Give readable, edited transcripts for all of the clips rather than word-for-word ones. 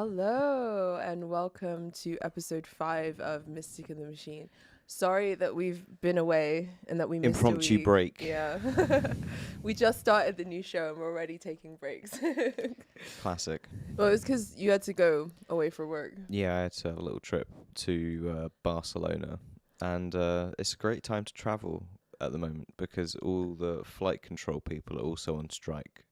Hello and welcome to episode 5 of Mystic in the Machine. Sorry that we've been away and that we missed Impromptu a week. break. Yeah. We just started the new show and we're already taking breaks. Classic. Well, it was because you had to go away for work. Yeah, I had to have a little trip to Barcelona, and it's a great time to travel at the moment because all the flight control people are also on strike.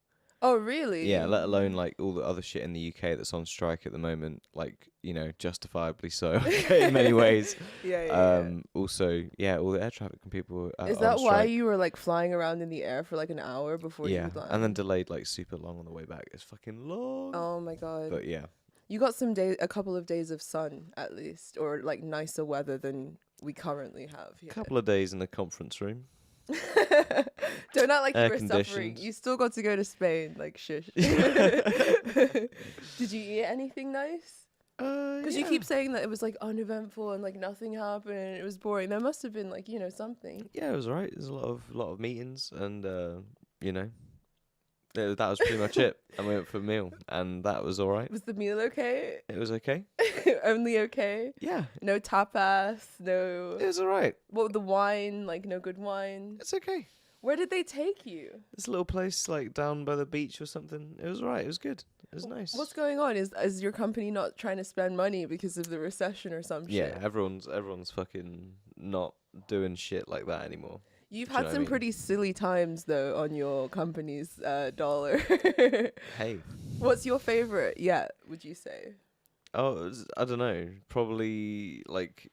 Oh, really? Yeah, let alone like all the other shit in the UK that's on strike at the moment, like, you know, justifiably so in many ways. Yeah. Also, yeah, all the air traffic people are Is on that why strike. you were like flying around in the air for like an hour before you Yeah, would land? and then delayed like super long on the way back. It's fucking long. Oh my god. But yeah. You got a couple of days of sun at least, or like nicer weather than we currently have here. A couple of days in the conference room. Don't act like you Air were suffering. conditioned. You still got to go to Spain, like shush. Did you eat anything nice? Because you keep saying that it was like uneventful and like nothing happened and it was boring. There must have been like, you know, something. Yeah, it was alright. There's a lot of meetings, and you know, that was pretty much it. And we went for a meal, and that was alright. Was the meal okay? It was okay. Only okay? Yeah, No tapas, no... it was alright. What, the wine, like no good wine? It's okay. Where did they take you? This little place like down by the beach or something. It was alright. It was good. It was nice. What's going on? Is your company not trying to spend money because of the recession or some Yeah, shit? everyone's fucking not doing shit like that anymore. You've Do you know had what I some mean? pretty silly times though on your company's dollar. Hey. What's your favorite yet, would you say? Oh, I don't know. Probably like,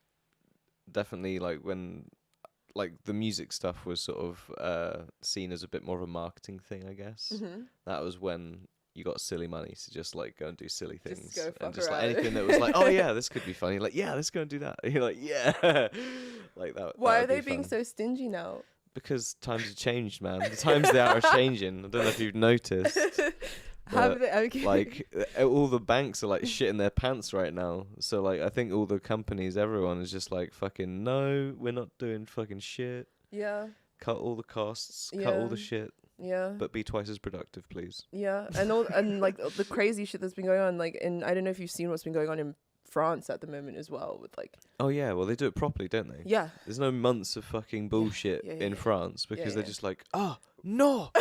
definitely like when, like the music stuff was sort of seen as a bit more of a marketing thing, I guess. Mm-hmm. That was when you got silly money to just like go and do silly Just things, go fuck and just like around. anything that was like, oh yeah, this could be funny. Like, yeah, let's go and do that. You're like, yeah, like that. Why that are would they be being fun. so stingy now? Because times have changed, man. The times they are changing. I don't know if you've noticed. Have But, they? Okay. Like all the banks are like shitting their pants right now. So like I think all the companies, everyone is just like, fucking no, we're not doing fucking shit. yeah, Cut all the costs, cut all Yeah. the shit, yeah. but be twice as productive, please. Yeah, and like the crazy shit that's been going on, like I don't know if you've seen what's been going on in France at the moment as well, with like Oh yeah, well they do it properly, don't they? yeah, There's no months of fucking bullshit Yeah, in France because they're yeah. just like, no,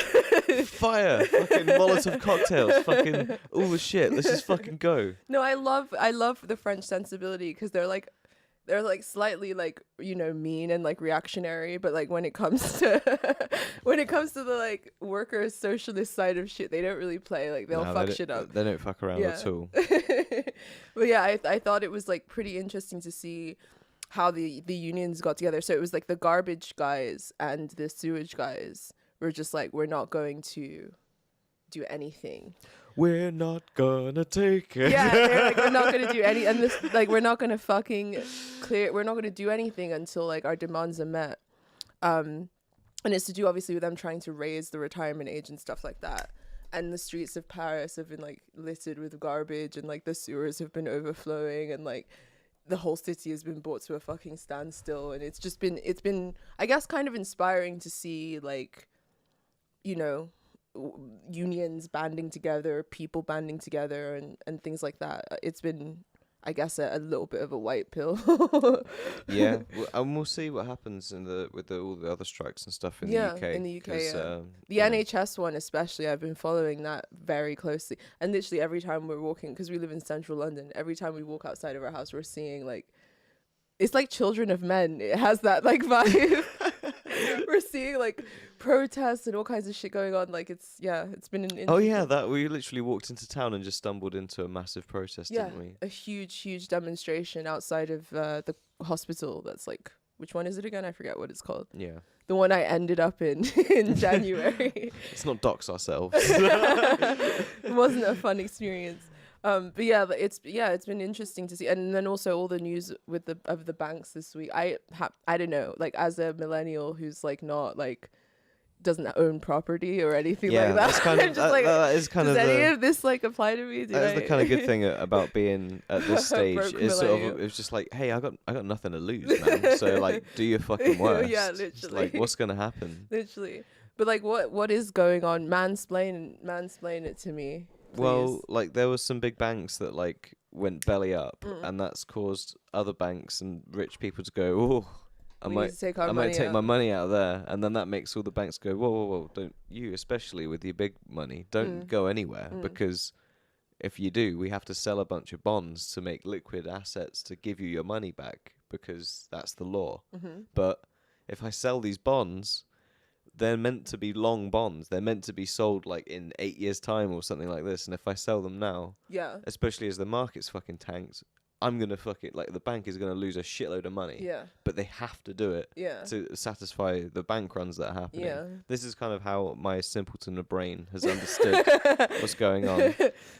fire, fucking Molotov cocktails, fucking all the shit. Let's just fucking go. No, I love the French sensibility because they're like slightly like, you know, mean and like reactionary, but like when it comes to the like workers socialist side of shit, they don't really play. Like they'll No, fuck they shit up. They don't fuck around Yeah. at all. But yeah, I thought it was like pretty interesting to see how the unions got together. So it was like the garbage guys and the sewage guys were just like, we're not going to do anything. We're not gonna take it. Yeah, they're like, we're not gonna do any, and this like we're not gonna fucking we're not gonna do anything until like our demands are met. And it's to do obviously with them trying to raise the retirement age and stuff like that. And the streets of Paris have been like littered with garbage, and like the sewers have been overflowing, and like the whole city has been brought to a fucking standstill. And it's been I guess kind of inspiring to see, like, you know, unions banding together, people banding together, and things like that. It's been, I guess, a little bit of a white pill. Yeah, and we'll see what happens with all the other strikes and stuff in the UK. in the UK, 'cause, yeah. The you know, NHS one especially, I've been following that very closely. And literally every time we're walking, because we live in central London, every time we walk outside of our house, we're seeing like, it's like Children of Men. It has that like vibe. We're seeing like protests and all kinds of shit going on. Like it's been an Oh yeah, that we literally walked into town and just stumbled into a massive protest, yeah, didn't we? a huge demonstration outside of the hospital. That's like, which one is it again? I forget what it's called. Yeah. The one I ended up in January. Let's not dox ourselves. It wasn't a fun experience. But yeah, it's been interesting to see, and then also all the news with the banks this week. I don't know, like as a millennial who's like not like doesn't own property or anything Yeah, like that. that's kind I'm of just like, that is kind does of any the, of this like apply to me? that is the kind of good thing about being at this stage. Broke It's sort of millennial. it's just like, hey, I got nothing to lose, man. So like, do your fucking worst. Yeah, Just, literally. like, what's gonna happen? Literally. But like, what is going on? Mansplain it to me. Well, like there was some big banks that like went belly up, Mm. and that's caused other banks and rich people to go, oh, I We need might to take I our might money take out. my money out of there, and then that makes all the banks go, whoa, whoa, whoa, don't you, especially with your big money, don't go anywhere, because if you do, we have to sell a bunch of bonds to make liquid assets to give you your money back, because that's the law. But if I sell these bonds, they're meant to be long bonds. They're meant to be sold like in 8 years' time or something like this. And if I sell them now, Yeah. especially as the market's fucking tanked, I'm gonna like the bank is gonna lose a shitload of money. Yeah. But they have to do it Yeah. to satisfy the bank runs that are happening. Yeah. This is kind of how my simpleton of brain has understood what's going on.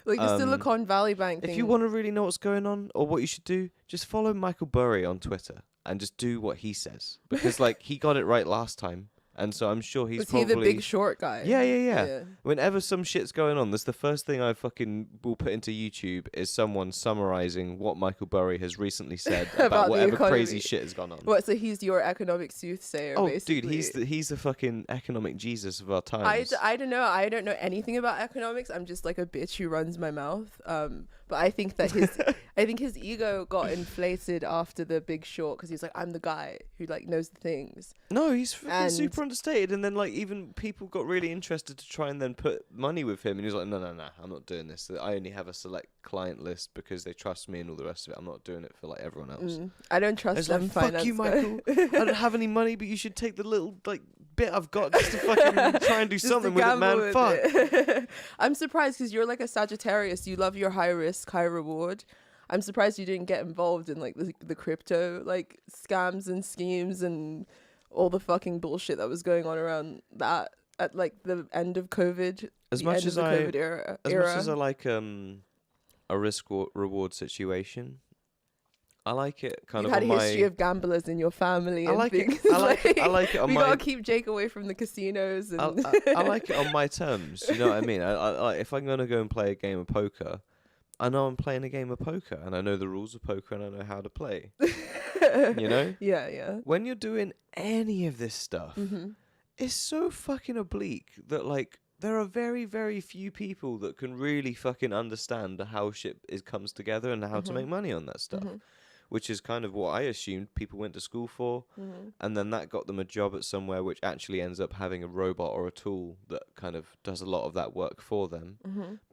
Like the Silicon Valley Bank thing. If you want to really know what's going on or what you should do, just follow Michael Burry on Twitter and just do what he says, because like he got it right last time. And so I'm sure he's Was probably... he the Big Short guy? Yeah. Whenever some shit's going on, that's the first thing I fucking will put into YouTube is someone summarizing what Michael Burry has recently said about whatever crazy shit has gone on. What? So he's your economic soothsayer, Oh, basically. dude, he's the fucking economic Jesus of our times. I don't know. I don't know anything about economics. I'm just like a bitch who runs my mouth. But I think that his ego got inflated after The Big Short, because he's like, I'm the guy who like knows the things. No, he's fucking super understated, and then like even people got really interested to try and then put money with him, and he was like, no, I'm not doing this. I only have a select client list because they trust me and all the rest of it. I'm not doing it for like everyone else. I don't trust them. Like, fuck you, Michael. I don't have any money, but you should take the little like bit I've got just to fucking try and do something with it, man. Fuck. I'm surprised, because you're like a Sagittarius. You love your high risk, high reward. I'm surprised you didn't get involved in like the crypto like scams and schemes and all the fucking bullshit that was going on around that at like the end of COVID. As much as I like a risk reward situation, I like it kind you of had on a history of gamblers in your family. I like it. I like it on we gotta keep Jake away from the casinos. And I like it on my terms. You know what I mean? I if I'm gonna go and play a game of poker, I know I'm playing a game of poker, and I know the rules of poker, and I know how to play. You know? Yeah. When you're doing any of this stuff, it's so fucking oblique that like there are very, very few people that can really fucking understand how shit comes together and how to make money on that stuff. Which is kind of what I assumed people went to school for, and then that got them a job at somewhere which actually ends up having a robot or a tool that kind of does a lot of that work for them.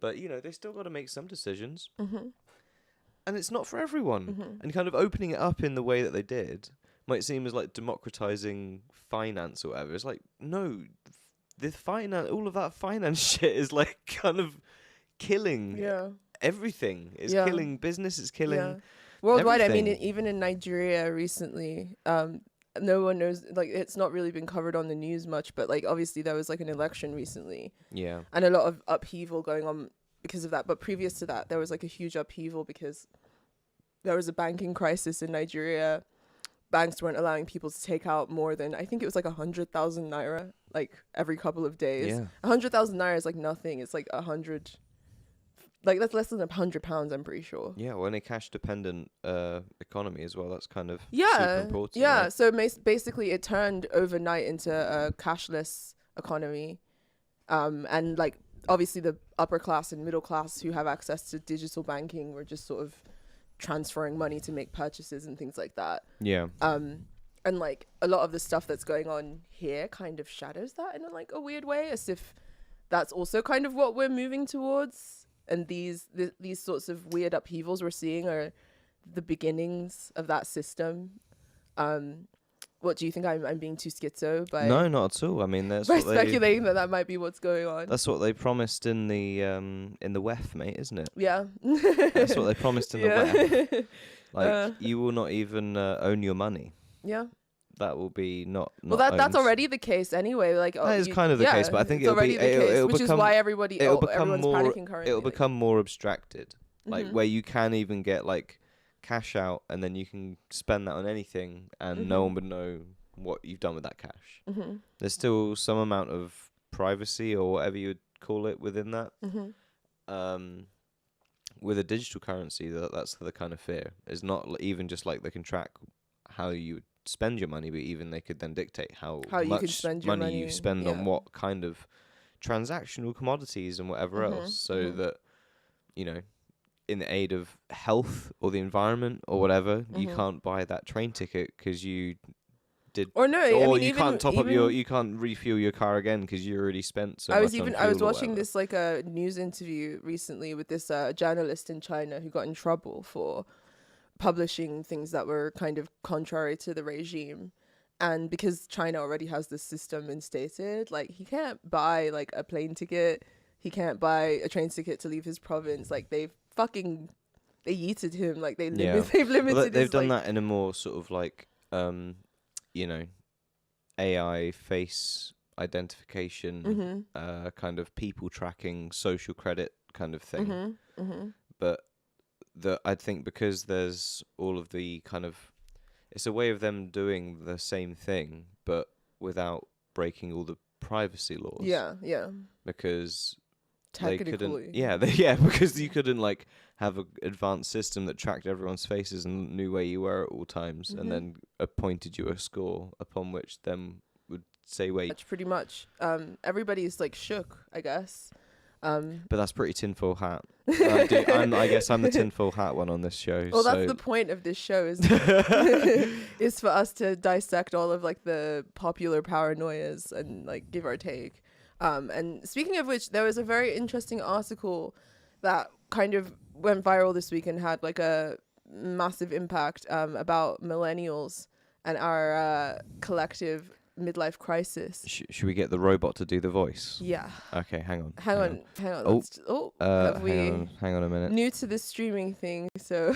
But, you know, they still got to make some decisions. And it's not for everyone. And kind of opening it up in the way that they did might seem as like democratizing finance or whatever. It's like, no, all of that finance shit is like kind of killing everything. It's killing business, it's killing... Worldwide, everything. I mean, even in Nigeria recently, no one knows, like, it's not really been covered on the news much, but, like, obviously there was, like, an election recently. Yeah. And a lot of upheaval going on because of that. But previous to that, there was, like, a huge upheaval because there was a banking crisis in Nigeria. Banks weren't allowing people to take out more than, I think it was, like, 100,000 naira, like, every couple of days. Yeah. 100,000 naira is, like, nothing. It's, like, 100... Like, that's less than £100, I'm pretty sure. Yeah, well, in a cash-dependent economy as well, that's kind of super Yeah, important. yeah. Right? So basically, it turned overnight into a cashless economy, and like obviously the upper class and middle class who have access to digital banking were just sort of transferring money to make purchases and things like that. Yeah. And like a lot of the stuff that's going on here kind of shadows that in like a weird way, as if that's also kind of what we're moving towards. And these sorts of weird upheavals we're seeing are the beginnings of that system. What do you think? I'm being too schizo by No, not at all. I mean, that's by what speculating that might be what's going on. That's what they promised in the WEF, mate, isn't it? Yeah. That's what they promised in the WEF. Like, you will not even own your money. Yeah. That will be not well, that's owned. already the case anyway. Like that is kind of the case, but I think it's already the case, which is why everyone's panicking currently. It'll become more abstracted, like where you can even get like cash out, and then you can spend that on anything, and no one would know what you've done with that cash. There's still some amount of privacy or whatever you would call it within that. With a digital currency, that's the kind of fear. It's not even just like they can track how you would spend your money, but even they could then dictate how much money you spend on what kind of transactional commodities and whatever else, so that you know, in the aid of health or the environment or whatever, you can't buy that train ticket because you did, or no, or I mean, you even, can't top up even, you can't refuel your car again because you already spent so I much was on even fuel I was or watching whatever. this like a news interview recently with this journalist in China who got in trouble for publishing things that were kind of contrary to the regime. And because China already has this system instated, like he can't buy like a plane ticket, he can't buy a train ticket to leave his province. Like they yeeted him, like they've limited Well, they've his, done like, that in a more sort of like you know, AI face identification, kind of people tracking, social credit kind of thing. But I think because there's all of the kind of, it's a way of them doing the same thing, but without breaking all the privacy laws. Yeah. Because they Technically. couldn't. Yeah, because you couldn't like have an advanced system that tracked everyone's faces and knew where you were at all times, and then appointed you a score upon which then would say where. Pretty much. Everybody's like shook, I guess. But that's pretty tinfoil hat. I guess I'm the tinfoil hat one on this show. Well, so. that's the point of this show is is for us to dissect all of like the popular paranoias and like give our take. And speaking of which, there was a very interesting article that kind of went viral this week and had like a massive impact about millennials and our collective midlife crisis. Should we get the robot to do the voice? Yeah. Okay, hang on. Oh, hang on a minute. New to this streaming thing, so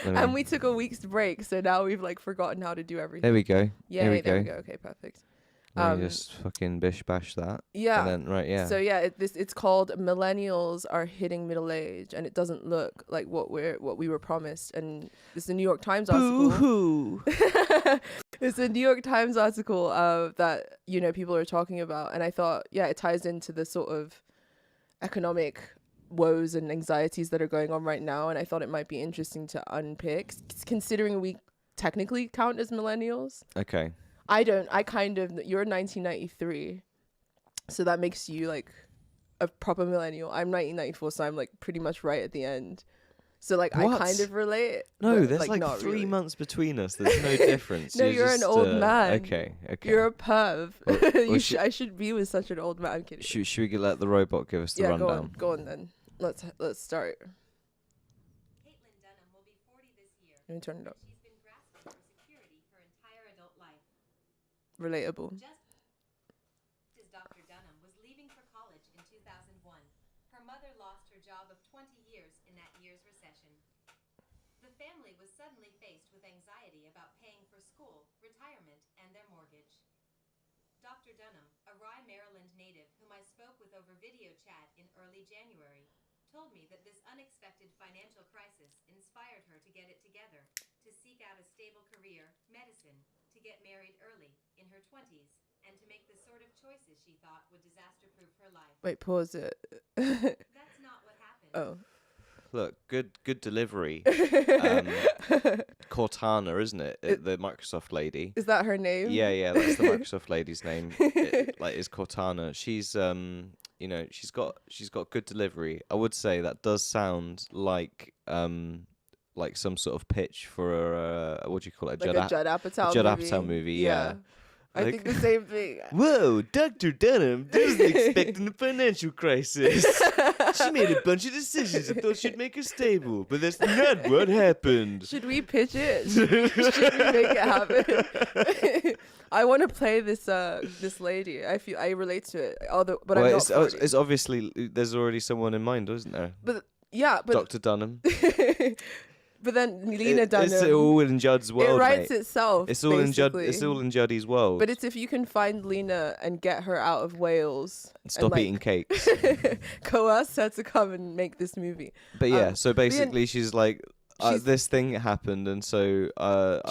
and we took a week's break, so now we've like forgotten how to do everything. There we go. Yeah, there we go. Okay, perfect. Just fucking bish bash that. Yeah. And then, right, yeah. So yeah, it's called Millennials Are Hitting Middle Age, and it doesn't look like what we were promised. And it's a New York Times article. Boo-hoo. It's a New York Times article that people are talking about, and I thought, yeah, it ties into the sort of economic woes and anxieties that are going on right now, and I thought it might be interesting to unpick, considering we technically count as millennials. Okay. You're 1993, so that makes you like a proper millennial. I'm 1994, so I'm like pretty much right at the end. So like what? I kind of relate. No, there's like not 3 really. months between us. There's no difference. No, you're an old man. Okay. You're a perv. Well, I should be with such an old man. I'm kidding. Should we let the robot give us the rundown? Go on then. Let's start. Caitlin Dunham will be 40 this year. Let me turn it up. She's been grasping for security her entire adult life. Relatable. Just as Dr. Dunham was leaving for college in 2001, her mother lost her job of 20 years in that year's recession. The family was suddenly faced with anxiety about paying for school, retirement, and their mortgage. Dr. Dunham, a Rye, Maryland native whom I spoke with over video chat in early January, told me that this unexpected financial crisis inspired her to get it together, to seek out a stable career, medicine, to get married early, in her 20s, and to make the sort of choices she thought would disaster-proof her life. Wait, pause it. That's not what happened. Oh. Look, good delivery. Cortana, isn't it? The Microsoft lady. Is that her name? Yeah, that's the Microsoft lady's name. Is Cortana. She's she's got good delivery. I would say that does sound like some sort of pitch for a what do you call it? Like a Judd Apatow Judd movie. Apatow movie, yeah. I think the same thing. Whoa, Dr. Dunham wasn't expecting a financial crisis. She made a bunch of decisions and thought she'd make her stable, but that's not what happened. Should we pitch it? Should we make it happen? I want to play this lady. I relate to it. But I'm not 40. It's obviously there's already someone in mind, isn't there? But Dr. Dunham. But then Lena Dunham. It's all in Judd's world. It writes itself. It's all basically. It's all in Juddy's world. But it's if you can find Lena and get her out of Wales. Stop eating cakes. Coerce her to come and make this movie. But yeah, so basically she's like, this thing happened, and so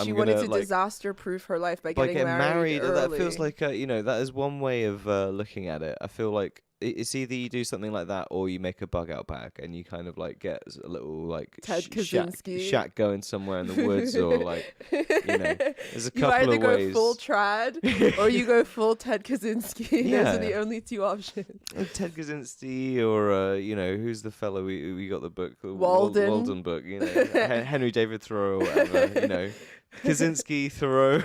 she wanted to disaster-proof her life by getting married early. That feels like that is one way of looking at it. I feel like it's either you do something like that or you make a bug out bag and you kind of like get a little like Ted Kaczynski. shack going somewhere in the woods or like, you know, there's a You couple either of go ways. full trad or you go full Ted Kaczynski. Yeah. Those are the only two options. Ted Kaczynski or you know, who's the fellow we got the book, the Walden. Walden book, you know, Henry David Thoreau or whatever, you know. Kaczynski, Thoreau,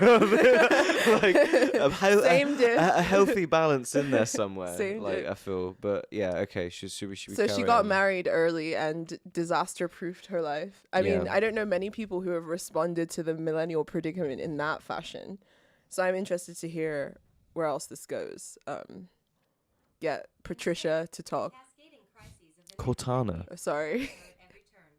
like a healthy balance in there somewhere. Same like dick. I feel, but yeah, okay. Should we So she carry got on? married early and disaster-proofed her life. I mean, Yeah. I don't know many people who have responded to the millennial predicament in that fashion. So I'm interested to hear where else this goes. Get Patricia to talk. Cascading crises of the Cortana. Oh, sorry. at every turn.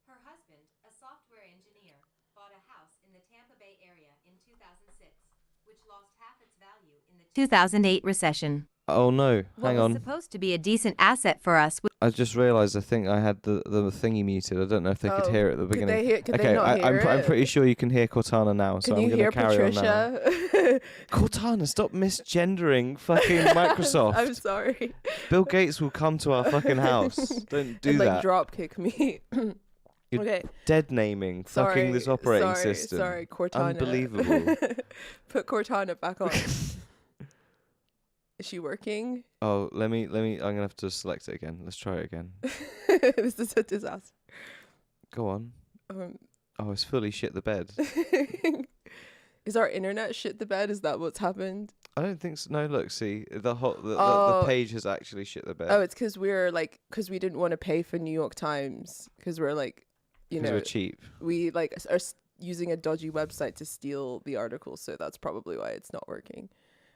Her husband, a software engineer, bought a house in the Tampa Bay area in 2006, which lost half its value in the 2008 recession. Oh no, What hang was on. supposed to be a decent asset for us was I just realised I think I had the thingy muted. I don't know if they could Oh, hear it at the could beginning. they hear- could they okay, not I'm hear it? pretty sure you can hear Cortana now, so Can I'm you going hear to carry on now. Patricia? Cortana, stop misgendering fucking Microsoft. I'm sorry. Bill Gates will come to our fucking house. Don't do and that. like drop kick me. You're okay. Dead naming fucking this operating system. Sorry, Cortana. Unbelievable. Put Cortana back on. Is she working? Oh, let me. I'm gonna have to select it again. Let's try it again. This is a disaster. Go on. Oh, it's fully shit the bed. Is our internet shit the bed? Is that what's happened? I don't think so. No, look, see, the Oh. page has actually shit the bed. Oh, it's because we didn't want to pay for New York Times because we're like, you Because know, we're cheap. we like are using a dodgy website to steal the article, so that's probably why it's not working.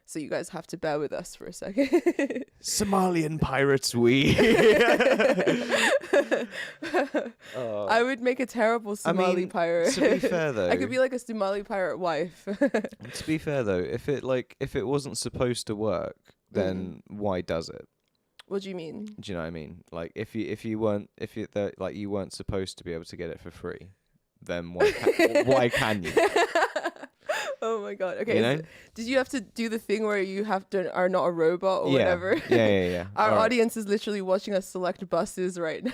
So you guys have to bear with us for a second. Somalian pirates, we. Oh. I would make a terrible Somali pirate. To be fair though, I could be like a Somali pirate wife. to be fair though, if it wasn't supposed to work, then why does it? What do you mean? Do you know what I mean? Like if you weren't supposed to be able to get it for free, then why can you? Oh my god. Okay. You know? Did you have to do the thing where you are not a robot or whatever? Yeah. Our All right. audience is literally watching us select buses right now.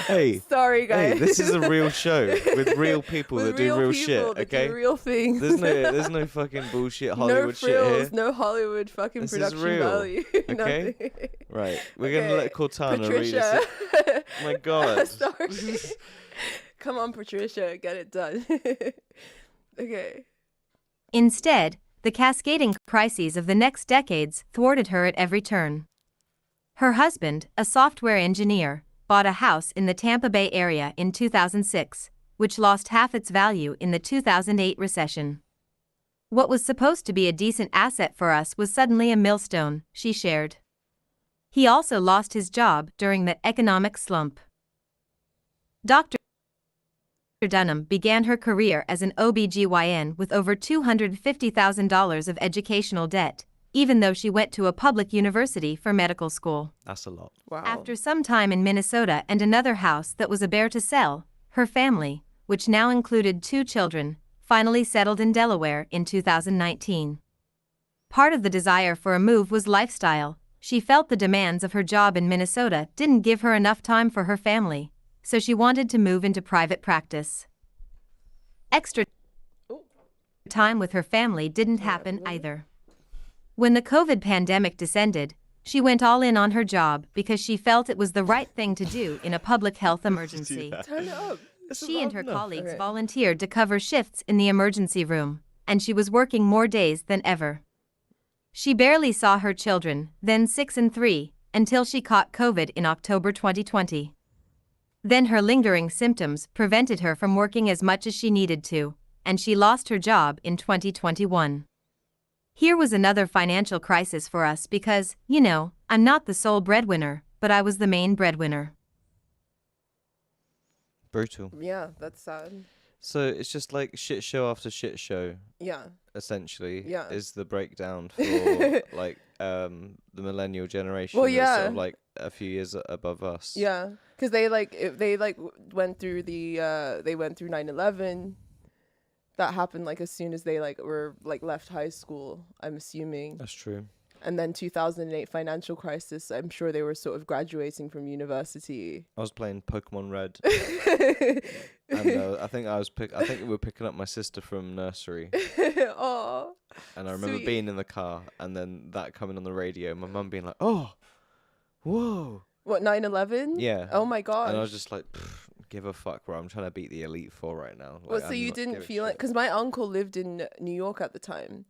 Hey. Sorry guys. Hey, this is a real show with real people With that do real shit, people that do okay? real things. There's no fucking bullshit Hollywood no shit frills, here. no Hollywood fucking This is production real, value. okay? Nothing. Right, we're gonna let Cortana Patricia. read this. Oh my god. Sorry. Come on, Patricia, get it done. Okay. Instead, the cascading crises of the next decades thwarted her at every turn. Her husband, a software engineer, bought a house in the Tampa Bay area in 2006, which lost half its value in the 2008 recession. What was supposed to be a decent asset for us was suddenly a millstone, she shared. He also lost his job during the economic slump. Dr. Dunham began her career as an OBGYN with over $250,000 of educational debt, even though she went to a public university for medical school. That's a lot. Wow. After some time in Minnesota and another house that was a bear to sell, her family, which now included 2 children, finally settled in Delaware in 2019. Part of the desire for a move was lifestyle. She felt the demands of her job in Minnesota didn't give her enough time for her family, so she wanted to move into private practice. Extra time with her family didn't happen either. When the COVID pandemic descended, she went all in on her job because she felt it was the right thing to do in a public health emergency. Turn it up. She and her colleagues Okay. volunteered to cover shifts in the emergency room, and she was working more days than ever. She barely saw her children, then 6 and 3, until she caught COVID in October 2020. Then her lingering symptoms prevented her from working as much as she needed to, and she lost her job in 2021. Here was another financial crisis for us because, you know, I'm not the sole breadwinner, but I was the main breadwinner. Brutal. Yeah, that's sad. So it's just like shit show after shit show, Yeah. essentially. Yeah. Is the breakdown for like the millennial generation. Well, that's yeah. sort of like a few years above us. Yeah, because they went through they went through 9/11. That happened like as soon as they were left high school. I'm assuming. That's true. And then 2008 financial crisis. I'm sure they were sort of graduating from university. I was playing Pokemon Red, and I think I think we were picking up my sister from nursery. Oh. And I remember Sweet. being in the car, and then that coming on the radio. My mum being like, "Oh, whoa." What, 9/11? Yeah. Oh my gosh. And I was just like, give a fuck, bro. I'm trying to beat the Elite Four right now. Well, Like, so I'm you not didn't giving a feel it? shit. Because my uncle lived in New York at the time.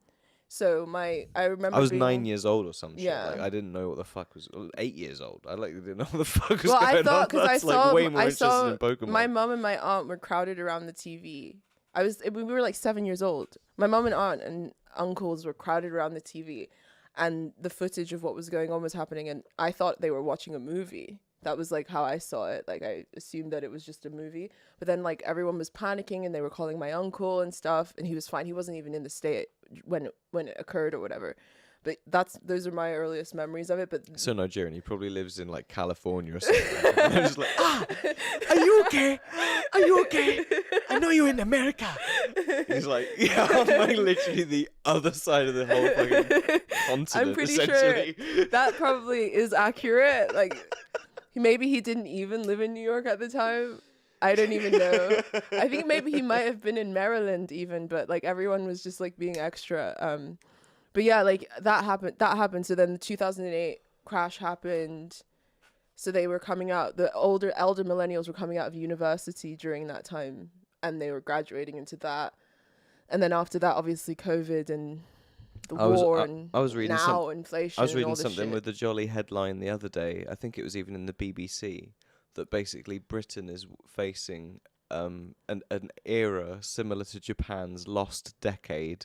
So I remember I was being, 9 years old or some shit. Yeah. Like, I didn't know what the fuck was... 8 years old. I didn't know what the fuck was Well, going I thought, on. because That's like way more I interested saw in Pokemon. my mom and my aunt were crowded around the TV. We were like 7 years old. My mom and aunt and uncles were crowded around the TV, and the footage of what was going on was happening, and I thought they were watching a movie. That was like how I saw it. Like I assumed that it was just a movie, but then like everyone was panicking and they were calling my uncle and stuff, and he was fine. He wasn't even in the state when it occurred or whatever. But those are my earliest memories of it. But So Nigerian. He probably lives in like California or something. And I'm just like, are you okay? Are you okay? I know you're in America. He's like, yeah, I'm like literally the other side of the whole fucking continent. I'm pretty sure essentially. that probably is accurate. Like maybe he didn't even live in New York at the time. I don't even know. I think maybe he might have been in Maryland even, but like everyone was just like being extra. But yeah, like that happened. So then the 2008 crash happened. So they were coming out, the elder millennials were coming out of university during that time, and they were graduating into that. And then after that, obviously COVID and the war and I was reading inflation. I was and reading all this something shit. with the jolly headline the other day. I think it was even in the BBC, that basically Britain is facing an era similar to Japan's lost decade,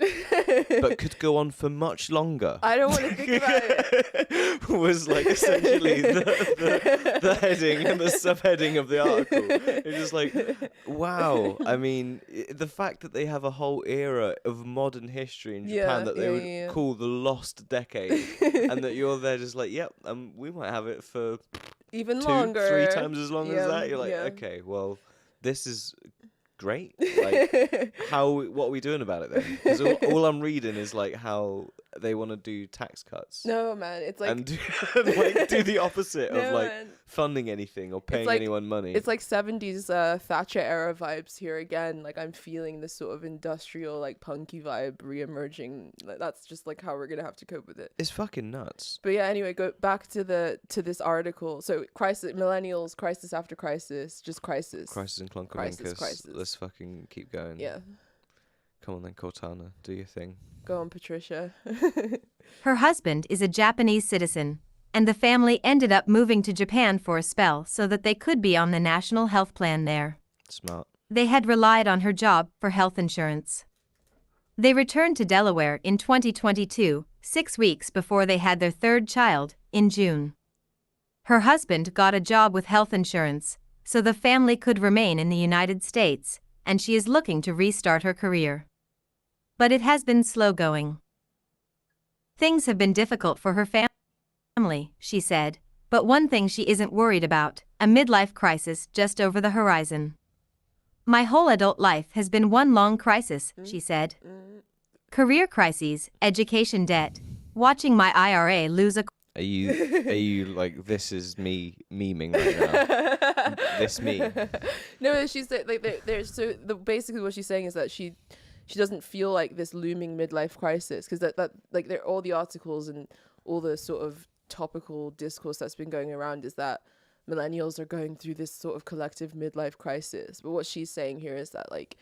but could go on for much longer. I don't want to think about it. Was like essentially the heading and the subheading of the article. It's just like, wow. I mean, the fact that they have a whole era of modern history in Japan that they would call the lost decade, and that you're there just like, yep, we might have it for Even 2, longer. 3 times as long as that. You're like, okay, well, this is great. Like, what are we doing about it then? Because all I'm reading is like how they want to do tax cuts. No, man, it's like And do the opposite of like man. funding anything or paying like- anyone money. It's like 70s Thatcher era vibes here again. Like I'm feeling this sort of industrial, like punky vibe re-emerging. Like, that's just like how we're gonna have to cope with it. It's fucking nuts. But yeah, anyway, go back to this article. So millennials, crisis after crisis, just crisis. Crisis in Crisis. Cloncavenkers. Let's fucking keep going. Yeah, Come on then, Cortana, do your thing. go on, Patricia. Her husband is a Japanese citizen, and the family ended up moving to Japan for a spell so that they could be on the national health plan there. Smart. They had relied on her job for health insurance. They returned to Delaware in 2022, 6 weeks before they had their third child, in June. Her husband got a job with health insurance, so the family could remain in the United States, and she is looking to restart her career. But it has been slow going. Things have been difficult for her family, she said, but one thing she isn't worried about, a midlife crisis just over the horizon. My whole adult life has been one long crisis, she said. Career crises, education debt, watching my IRA lose a Are you like, this is me memeing right now? This me. No, she's like there's basically what she's saying is that she doesn't feel like this looming midlife crisis, because that like there all the articles and all the sort of topical discourse that's been going around is that millennials are going through this sort of collective midlife crisis. But what she's saying here is that like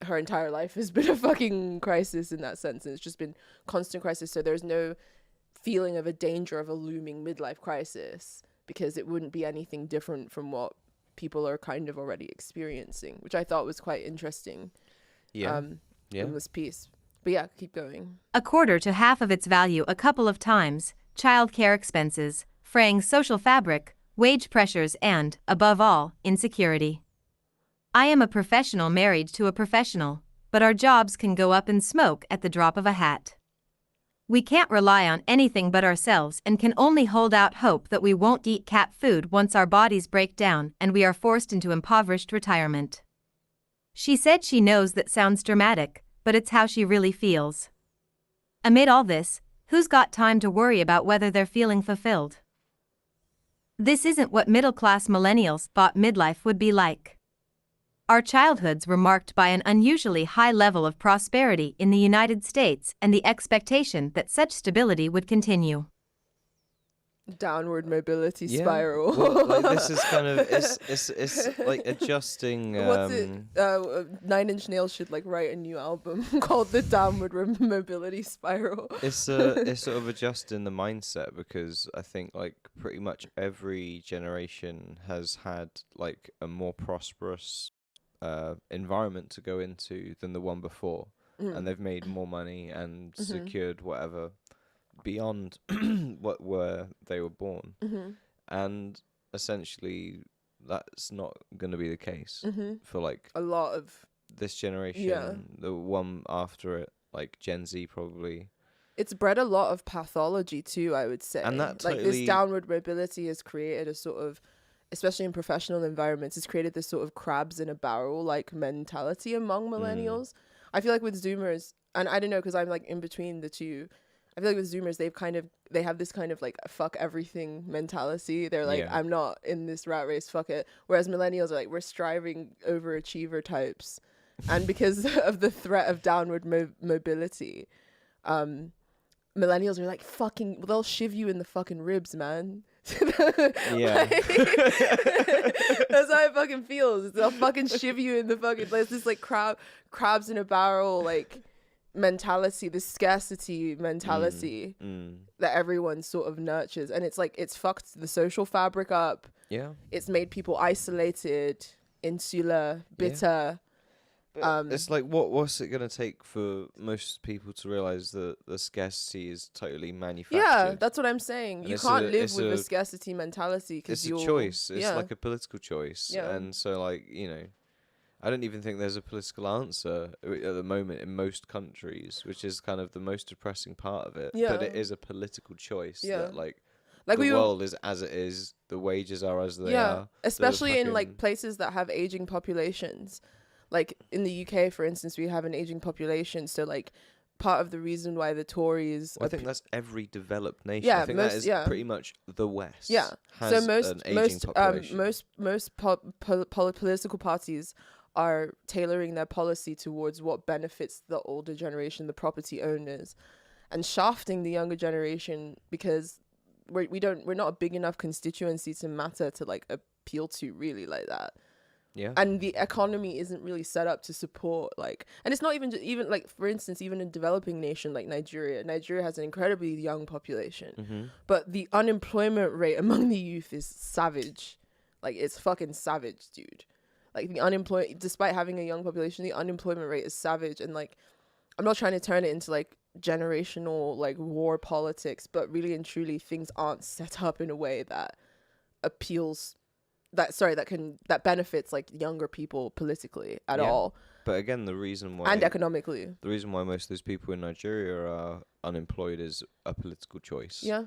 her entire life has been a fucking crisis in that sense, and it's just been constant crisis. So there's no feeling of a danger of a looming midlife crisis, because it wouldn't be anything different from what people are kind of already experiencing, which I thought was quite interesting. Yeah. In this piece. But yeah, keep going. quarter to half of its value a couple of times, childcare expenses, fraying social fabric, wage pressures and, above all, insecurity. I am a professional married to a professional, but our jobs can go up in smoke at the drop of a hat. We can't rely on anything but ourselves and can only hold out hope that we won't eat cat food once our bodies break down and we are forced into impoverished retirement. She said she knows that sounds dramatic, but it's how she really feels. Amid all this, Who's got time to worry about whether they're feeling fulfilled? This isn't what middle-class millennials thought midlife would be like. Our childhoods were marked by an unusually high level of prosperity in the United States and the expectation that such stability would continue. Downward mobility Yeah. spiral. Well, like this is kind of it's like adjusting. What's it? 9 Inch Nails should like write a new album called The Downward Mobility Spiral. It's sort of adjusting the mindset, because I think like pretty much every generation has had like a more prosperous environment to go into than the one before, and they've made more money and secured whatever beyond where they were born, and essentially that's not going to be the case for like A lot of this generation, the one after it, like Gen Z probably. it's bred a lot of pathology too, I would say. And that like this totally- downward mobility has created a sort of, especially in professional environments, it's created this sort of crabs in a barrel like mentality among millennials. I feel like with Zoomers, and I don't know because I'm like in between the two, I feel like with Zoomers they have this kind of like fuck everything mentality. They're like, Yeah. I'm not in this rat race, fuck it. Whereas millennials are like, we're striving overachiever types. And because of the threat of downward mobility, millennials are like, fucking, they'll shiv you in the fucking ribs, man. Yeah. That's how it fucking feels. They'll fucking shiv you in the fucking, there's this like crabs in a barrel like mentality, this scarcity mentality that everyone sort of nurtures. And it's like, it's fucked the social fabric up. Yeah. It's made people isolated, insular, bitter. But it's like, what's it going to take for most people to realize that the scarcity is totally manufactured? Yeah, that's what I'm saying. And You it's can't a- live it's with a a- scarcity mentality because It's you're a choice. It's yeah. like a political choice. Yeah. And so, like, I don't even think there's a political answer at the moment in most countries, which is kind of the most depressing part of it. Yeah. But it is a political choice that, like like the we were, world is as it is, the wages are as they yeah, are. especially in like fucking- places that have aging populations. Like in the UK, for instance, we have an aging population. So like part of the reason why the Tories, I think that's every developed nation. Yeah, I think most- that is yeah. pretty much the West. yeah. Has So an aging population. most political parties are tailoring their policy towards what benefits the older generation, the property owners, and shafting the younger generation because we're not a big enough constituency to matter to like appeal to really like that. Yeah. And the economy isn't really set up to support like, and it's not even like, for instance, even a developing nation like Nigeria has an incredibly young population, but the unemployment rate among the youth is savage. Like it's fucking savage, dude. Like despite having a young population, the unemployment rate is savage. And like, I'm not trying to turn it into like generational like war politics, but really and truly things aren't set up in a way that appeals that benefits like younger people politically at all, But again, the reason why and economically. the reason why most of those people in Nigeria are unemployed is a political choice. Yeah.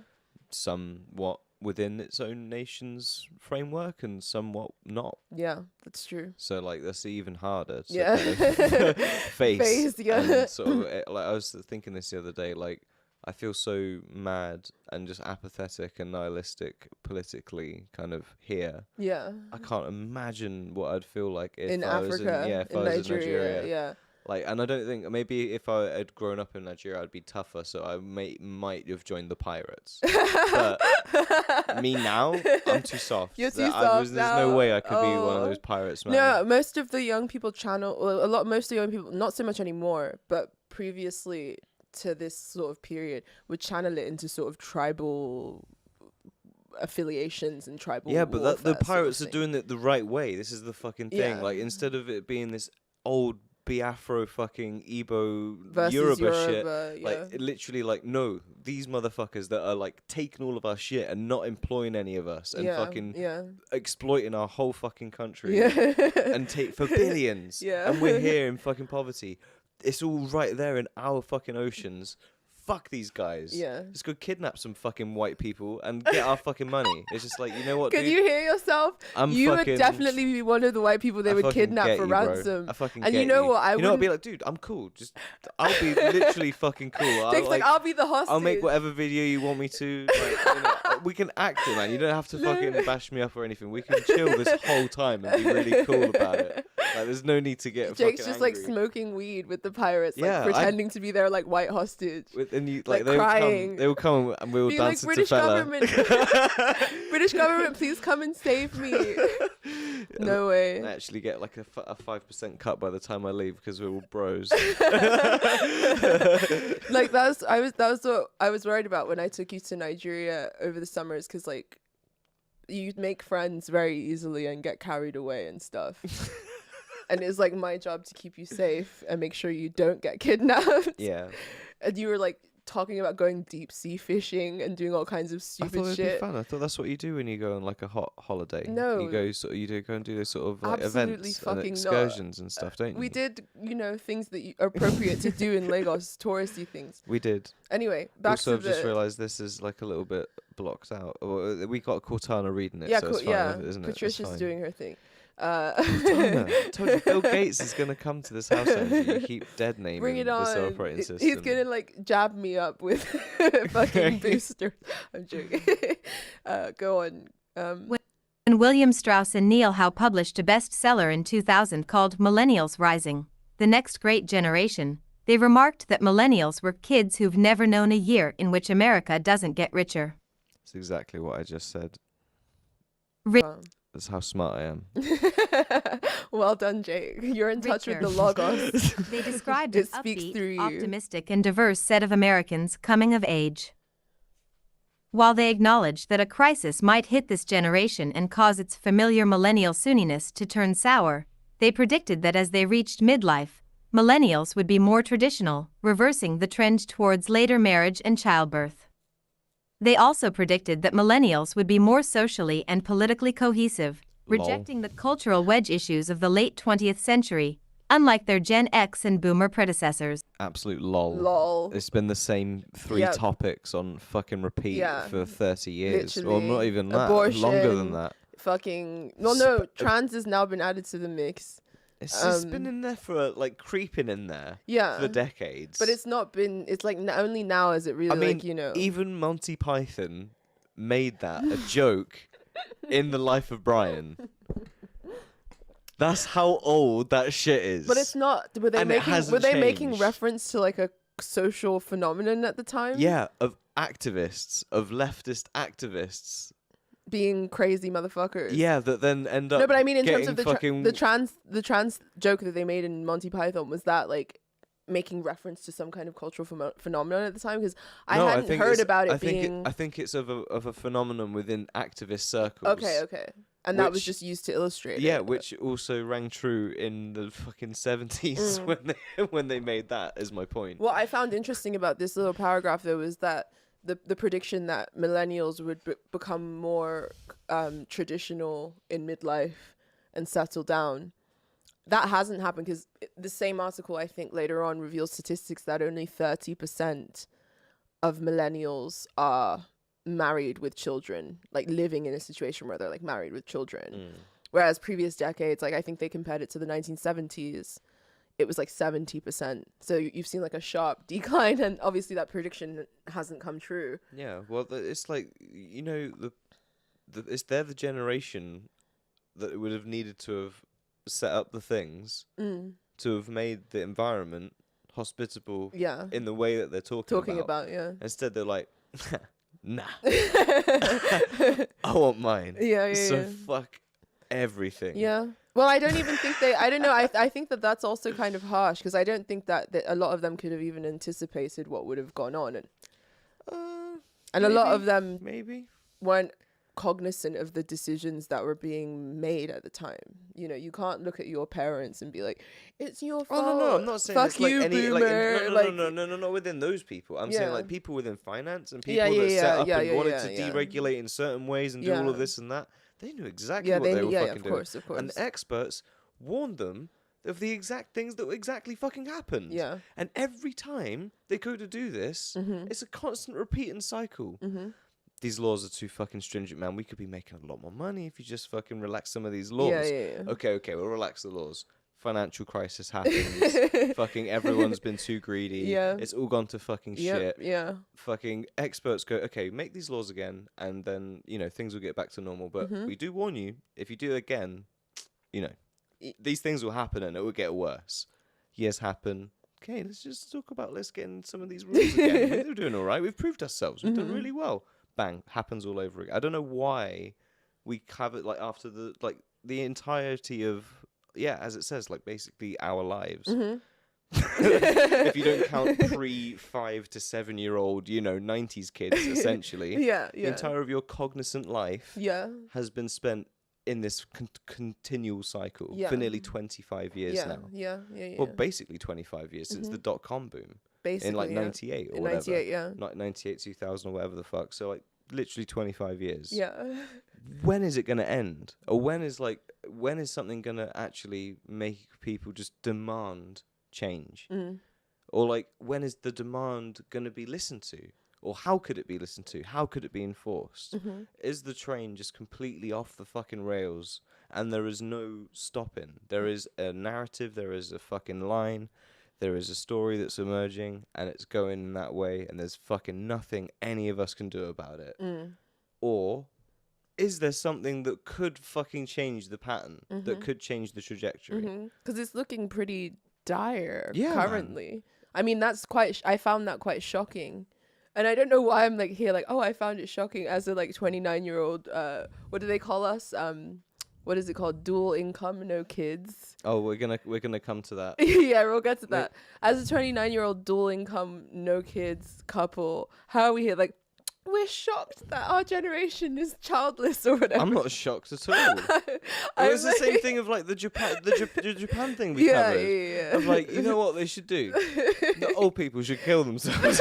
Somewhat within its own nation's framework and somewhat not. Yeah, that's true. So like that's even harder to Yeah. kind of face. Yeah. And sort of like I was thinking this the other day, like I feel so mad and just apathetic and nihilistic politically kind of here. Yeah. I can't imagine what I'd feel like if In I was Africa, if I in was Nigeria, in Nigeria. yeah. Like, and I don't think maybe if I had grown up in Nigeria, I'd be tougher. So I might have joined the pirates. But me now, I'm too soft. You're too There's soft no now. way I could be one of Oh. those pirates, man. No, most of the young people most of the young people, not so much anymore, but previously to this sort of period, would channel it into sort of tribal affiliations and tribal. Yeah, but the warfare sort of pirates are thing. doing it the right way. This is the fucking thing. Yeah. Like, instead of it being this old Biafro fucking Igbo Versus Yoruba shit, Yoruba, like yeah. literally, like no, these motherfuckers that are like taking all of our shit and not employing any of us and fucking exploiting our whole fucking country and take for billions. Yeah. And we're here in fucking poverty. It's all right there in our fucking oceans. fuck these guys. Yeah. Just go kidnap some fucking white people and get our fucking money. It's just like, you know what, Can dude? you hear yourself? You would fucking- definitely be one of the white people they I would fucking kidnap get for you, bro. ransom. I fucking And get you know what? You know what? I'd be like, dude, I'm cool. Just, I'll be literally fucking cool. Jake's like, I'll be the hostage. I'll make whatever video you want me to. Like, you know, we can act it, man. You don't have to fucking bash me up or anything. We can chill this whole time and be really cool about it. Like, there's no need to get Jake's fucking just like angry. smoking weed with the pirates, like Yeah, pretending to be their like white hostage. And you, like, they crying. will come and we'll Being dance like, it to British fella. government, British government, please come and save me. No way. I actually get like a 5% cut by the time I leave because we're all bros. Like that was what I was worried about when I took you to Nigeria over the summers, because like you make friends very easily and get carried away and stuff. And it's like my job to keep you safe and make sure you don't get kidnapped. Yeah. And you were like talking about going deep sea fishing and doing all kinds of I stupid thought it'd be shit. fun. I thought that's what you do when you go on like a hot holiday. No. You go and do those sort of like Absolutely events and fucking not. excursions and stuff, don't you? We did, things that are appropriate to do in Lagos, touristy things. We did. Anyway, back Also, to I've just the realised this is like a little bit blocked out. We got Cortana reading it, yeah, so it's fine, isn't it? It's Patricia's fine. doing her thing. Cortana. I told you, Bill Gates is going to come to this house, Angie. You keep dead naming Bring it this on. operating system. He's gonna like jab me up with fucking boosters. I'm joking. Go on. When William Strauss and Neil Howe published a bestseller in 2000 called Millennials Rising, The Next Great Generation, they remarked that millennials were kids who've never known a year in which America doesn't get richer. That's exactly what I just said. Wow. That's how smart I am. Well done, Jake. You're in touch with Richer. the logos. They described It an speaks upbeat, through you. optimistic, and diverse set of Americans coming of age. While they acknowledged that a crisis might hit this generation and cause its familiar millennial sunniness to turn sour, they predicted that as they reached midlife, millennials would be more traditional, reversing the trend towards later marriage and childbirth. They also predicted that millennials would be more socially and politically cohesive, Lol. rejecting the cultural wedge issues of the late 20th century, unlike their Gen X and Boomer predecessors. Absolute lol. Lol. It's been the same three Yep. topics on fucking repeat Yeah. for 30 years. Or Literally. not even that. Abortion. Longer than that. Fucking. Well, no, trans has now been added to the mix. It's just been in there for, like, creeping in there Yeah. for decades. But it's not been. It's like only now is it really I mean, like even Monty Python made that a joke in The Life of Brian. That's how old that shit is. But it's not. Were they And it making? hasn't Were they making changed. reference to like a social phenomenon at the time? Yeah, of activists, of leftist activists. Being crazy motherfuckers. Yeah, that then end up. No, but I mean, in terms getting of the fucking the trans joke that they made in Monty Python, was that like making reference to some kind of cultural phenomenon at the time? Because I No, hadn't think heard it's- about it I think being. I think it's of a phenomenon within activist circles. Okay, and that was Which- just used to illustrate. Yeah, it. which also rang true in the fucking 70s when they made that. Is my point. What I found interesting about this little paragraph though was that the prediction that millennials would become more traditional in midlife and settle down. That hasn't happened, because the same article, I think, later on reveals statistics that only 30% of millennials are married with children, like living in a situation where they're like married with children. Whereas previous decades, like I think they compared it to the 1970s, it was like 70%. So you've seen like a sharp decline, and obviously that prediction hasn't come true. Yeah, well, it's like, you know, they're the generation that would have needed to have set up the things to have made the environment hospitable Yeah. in the way that they're talking About, yeah. Instead, they're like, nah, I want mine. Yeah, So yeah. fuck everything. Yeah. Well, I don't even think I don't know. I think that that's also kind of harsh, because I don't think that a lot of them could have even anticipated what would have gone on. And a lot of them maybe weren't cognizant of the decisions that were being made at the time. You know, you can't look at your parents and be like, it's your fault. Oh no, I'm not saying Fuck it's like you, any boomer. no, not within those people. I'm saying Yeah. like people within finance and Yeah, people that set up and wanted yeah, to yeah. deregulate in certain ways and do all Yeah. of this and that. They knew exactly Yeah, what they were yeah, fucking of doing. course, of course. And the experts warned them of the exact things that exactly fucking happened. Yeah. And every time they go to do this, it's a constant repeating cycle. These laws are too fucking stringent, man. We could be making a lot more money if you just fucking relax some of these laws. Yeah. Okay, we'll relax the laws. Financial crisis happens. Fucking everyone's been too greedy. Yeah. It's all gone to fucking shit. Yeah. Fucking experts go, okay, make these laws again, and then, you know, things will get back to normal. But we do warn you, if you do it again, you know, these things will happen and it will get worse. Years happen. Okay, let's get in some of these rules again. We're doing all right. We've proved ourselves. We've done really well. Bang, happens all over again. I don't know why we have it like after the entirety of, as it says, like basically our lives. If you don't count pre-5 to 7 year old, 90s kids, essentially. The entire of your cognizant life has been spent in this continual cycle for nearly 25 years now. Yeah. Well, basically 25 years since the dot-com boom. Basically, in like 98 or whatever. 98, yeah. Not 98, 2000 or whatever the fuck. So like literally 25 years. Yeah. When is it going to end? Or when is something going to actually make people just demand change? Or like, when is the demand going to be listened to? Or how could it be listened to? How could it be enforced? Is the train just completely off the fucking rails and there is no stopping? There is a narrative, there is a fucking line, there is a story that's emerging and it's going in that way and there's fucking nothing any of us can do about it. Or is there something that could fucking change the pattern, that could change the trajectory? Because it's looking pretty dire currently. Man. I mean, that's I found that quite shocking. And I don't know why I'm like here, like, oh, I found it shocking as a like 29-year-old. What do they call us? What is it called? Dual income, no kids. Oh, we're gonna come to that. Yeah, we'll get to that. As a 29-year-old dual income, no kids couple, how are we here? Like, we're shocked that our generation is childless or whatever. I'm not shocked at all. It's the same thing of like the Japan thing we covered. Yeah. Of like, you know what they should do? The old people should kill themselves.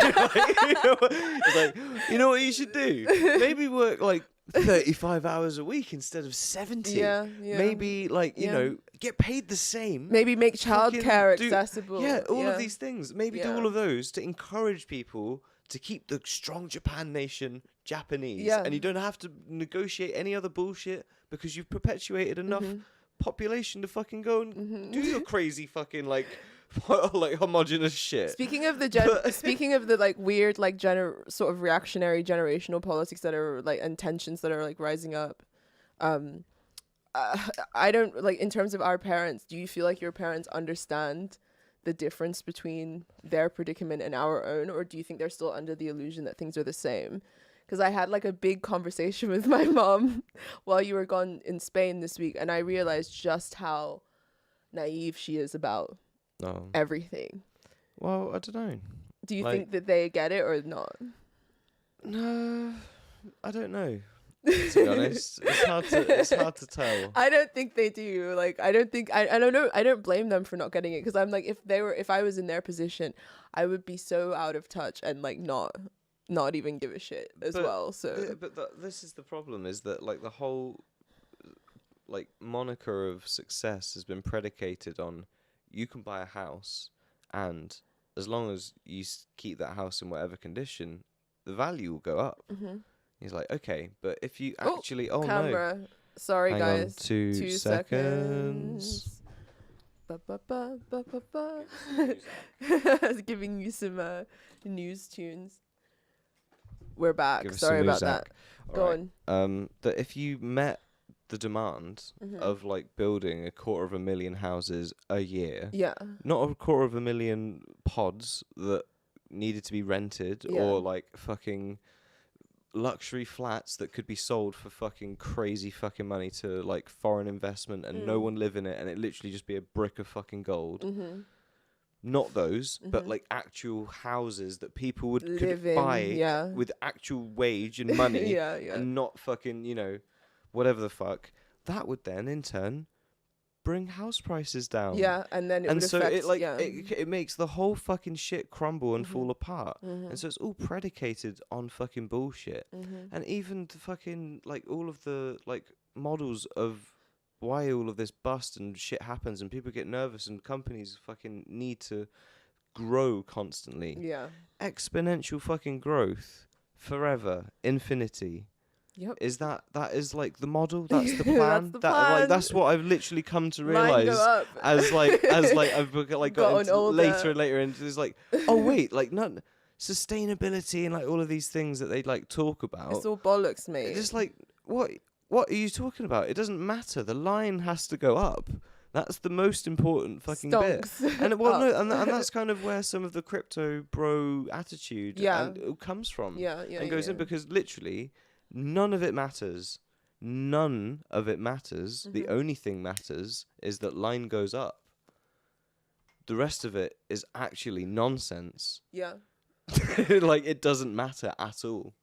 You know what you should do? Maybe work like 35 hours a week instead of 70. Yeah. Maybe like, you know, get paid the same. Maybe make childcare accessible. Yeah, all of these things. Maybe do all of those to encourage people to keep the strong Japan nation Japanese. Yeah. And you don't have to negotiate any other bullshit because you've perpetuated enough population to fucking go and do your crazy fucking like homogenous shit. Speaking of the like weird like sort of reactionary generational politics that are like and tensions that are like rising up, I don't like in terms of our parents. Do you feel like your parents understand the difference between their predicament and our own, or do you think they're still under the illusion that things are the same? Because I had like a big conversation with my mom while you were gone in Spain this week, and I realized just how naive she is about everything. Well, I don't know. Do you think that they get it or not? No, I don't know. To be honest, it's hard to tell. I don't think they do. Like, I don't know. I don't blame them for not getting it, because I'm like, if I was in their position, I would be so out of touch and like not even give a shit as well. So, this is the problem: is that like the whole like moniker of success has been predicated on you can buy a house, and as long as you keep that house in whatever condition, the value will go up. He's like, okay, but if you actually... camera. No. Sorry, Hang guys. on, 2 seconds. I was giving you some news tunes. We're back. Sorry about that. Go on. That if you met the demand of like building 250,000 houses a year, not 250,000 pods that needed to be rented or like fucking luxury flats that could be sold for fucking crazy fucking money to like foreign investment and no one live in it and it literally just be a brick of fucking gold. Not those, but like actual houses that people could buy with actual wage and money and not fucking, you know, whatever the fuck. That would then in turn bring house prices down. Yeah, and then it makes the whole fucking shit crumble and fall apart. And so it's all predicated on fucking bullshit. And even the fucking like all of the like models of why all of this bust and shit happens and people get nervous and companies fucking need to grow constantly. Yeah. Exponential fucking growth forever, infinity. Yep. That is like the model? That's the plan? That's the Like plan. that's what I've literally come to Line go realize up. as I've got Gotten into older. later and later into this, like, oh wait, like not sustainability and like all of these things that they like talk about. It's all bollocks, mate. Just like what are you talking about? It doesn't matter. The line has to go up. That's the most important fucking Stonks. bit. And and that's kind of where some of the crypto bro attitude comes from. And goes in, because literally none of it matters. None of it matters. The only thing matters is that line goes up. The rest of it is actually nonsense. Yeah. Like, it doesn't matter at all.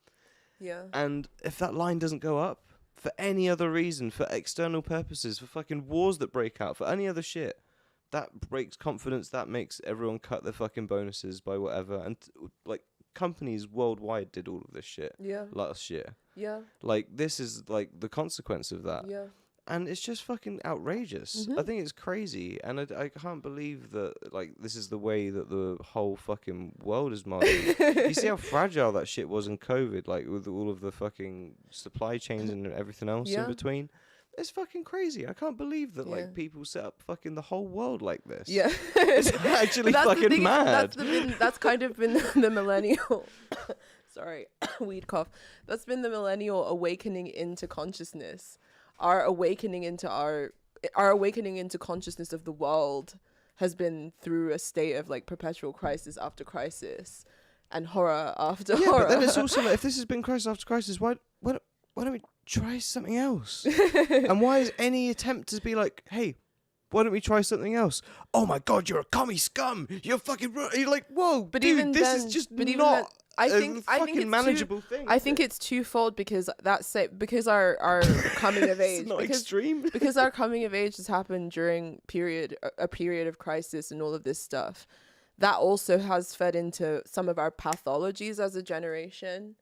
Yeah. And if that line doesn't go up, for any other reason, for external purposes, for fucking wars that break out, for any other shit, that breaks confidence, that makes everyone cut their fucking bonuses by whatever. And, like, companies worldwide did all of this shit last year. Yeah. Like, this is, like, the consequence of that. Yeah. And it's just fucking outrageous. I think it's crazy. And I can't believe that, like, this is the way that the whole fucking world is modeled. You see how fragile that shit was in COVID, like, with all of the fucking supply chains and everything else in between. It's fucking crazy. I can't believe that, like, people set up fucking the whole world like this. Yeah. It's actually fucking mad. That's kind of been the millennial... Sorry, weed cough. That's been the millennial awakening into consciousness. Our awakening into consciousness of the world has been through a state of like perpetual crisis after crisis and horror after horror. But then it's also like, if this has been crisis after crisis, why don't we try something else? And why is any attempt to be like, hey, why don't we try something else? Oh my god, you're a commie scum. You're fucking. You're like, whoa, but dude, even this is just not. I think it's manageable thing. I think it's twofold, because because our coming of age, it's not extreme. because our coming of age has happened during a period of crisis and all of this stuff. That also has fed into some of our pathologies as a generation.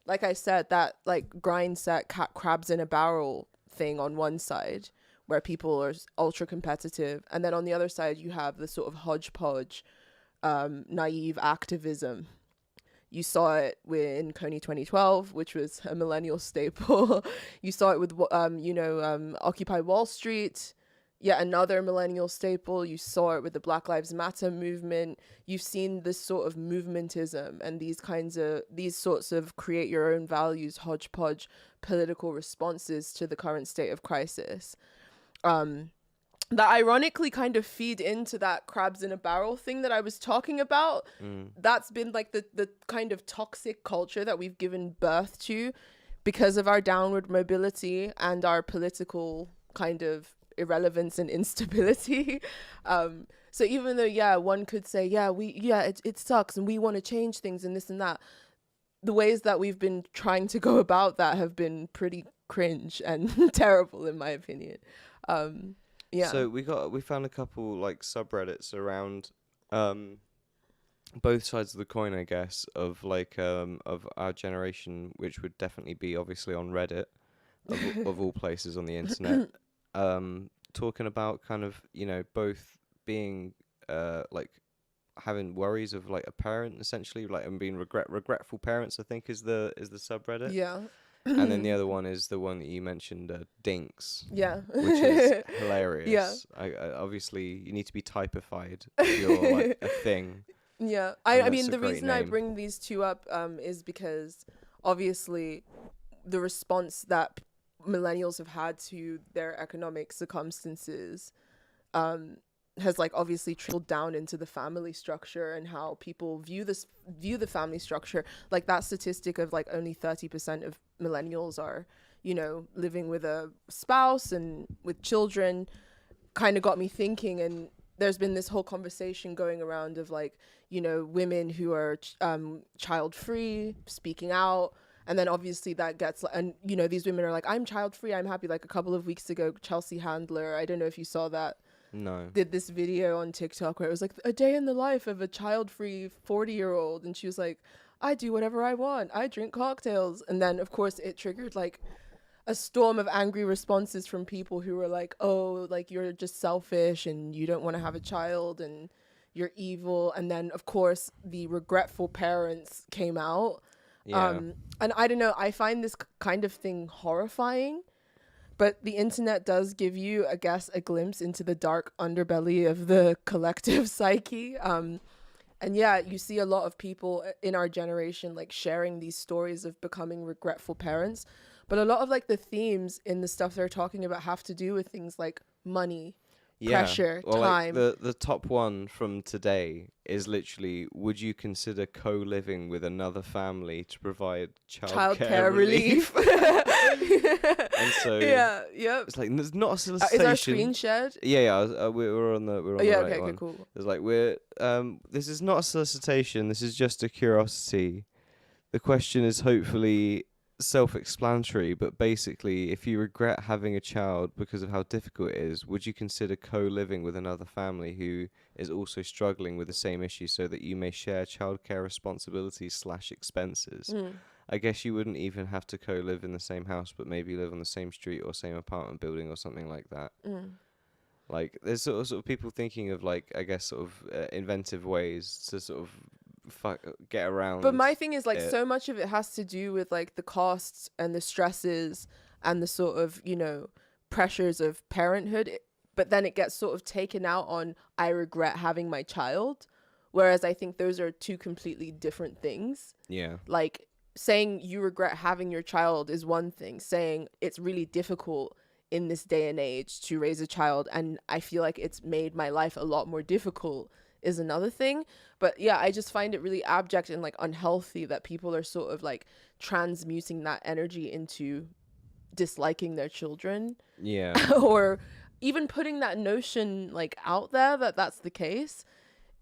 Like I said, that like grind set crabs in a barrel thing on one side, where people are ultra competitive, and then on the other side you have the sort of hodgepodge, naive activism. You saw it in Coney 2012, which was a millennial staple. You saw it with, Occupy Wall Street, yet another millennial staple. You saw it with the Black Lives Matter movement. You've seen this sort of movementism and these sorts of create your own values, hodgepodge political responses to the current state of crisis. That ironically kind of feed into that crabs in a barrel thing that I was talking about. That's been like the kind of toxic culture that we've given birth to because of our downward mobility and our political kind of irrelevance and instability. So even though, one could say, it sucks and we want to change things and this and that, the ways that we've been trying to go about that have been pretty cringe and terrible, in my opinion. So we found a couple like subreddits around both sides of the coin, I guess, of like of our generation, which would definitely be obviously on Reddit of all places on the internet, talking about kind of, both being like having worries of like a parent essentially, like, and being regretful parents, I think is the subreddit. Yeah. And then the other one is the one that you mentioned, Dinks. Yeah. Which is hilarious. Yeah. I obviously, you need to be typified if you're like a thing. Yeah. I mean, the reason I bring these two up is because obviously the response that millennials have had to their economic circumstances has like obviously trickled down into the family structure and how people view the family structure. Like that statistic of like only 30% of millennials are, living with a spouse and with children kind of got me thinking. And there's been this whole conversation going around of like, women who are child free speaking out. And then obviously that gets, and these women are like, I'm child free, I'm happy. Like a couple of weeks ago, Chelsea Handler, I don't know if you saw that, did this video on TikTok where it was like a day in the life of a child-free 40-year-old, and she was like, I do whatever I want, I drink cocktails. And then of course it triggered like a storm of angry responses from people who were like, oh, like you're just selfish and you don't want to have a child and you're evil. And then of course the regretful parents came out. Yeah. And I don't know, I find this kind of thing horrifying, but the internet does give you, I guess, a glimpse into the dark underbelly of the collective psyche. And yeah, you see a lot of people in our generation like sharing these stories of becoming regretful parents. But a lot of like the themes in the stuff they're talking about have to do with things like money, pressure, well, time. Like the top one from today is literally, would you consider co-living with another family to provide childcare relief? And so yeah, yep. it's like there's not a solicitation. Is our screen shared? Yeah. We're on the Yeah, right okay, one. cool. It's like this is not a solicitation. This is just a curiosity. The question is hopefully self-explanatory, but basically, if you regret having a child because of how difficult it is, would you consider co-living with another family who is also struggling with the same issue so that you may share childcare responsibilities / expenses? I guess you wouldn't even have to co-live in the same house, but maybe live on the same street or same apartment building or something like that. Like, there's sort of people thinking of, like, I guess, sort of inventive ways to sort of get around. But my thing is, like, so much of it has to do with, like, the costs and the stresses and the sort of, you know, pressures of parenthood. But then it gets sort of taken out on, I regret having my child. Whereas I think those are two completely different things. Yeah. Like, saying you regret having your child is one thing. Saying it's really difficult in this day and age to raise a child, and I feel like it's made my life a lot more difficult, is another thing. But yeah, I just find it really abject and like unhealthy that people are sort of like transmuting that energy into disliking their children. Yeah. Or even putting that notion like out there that that's the case.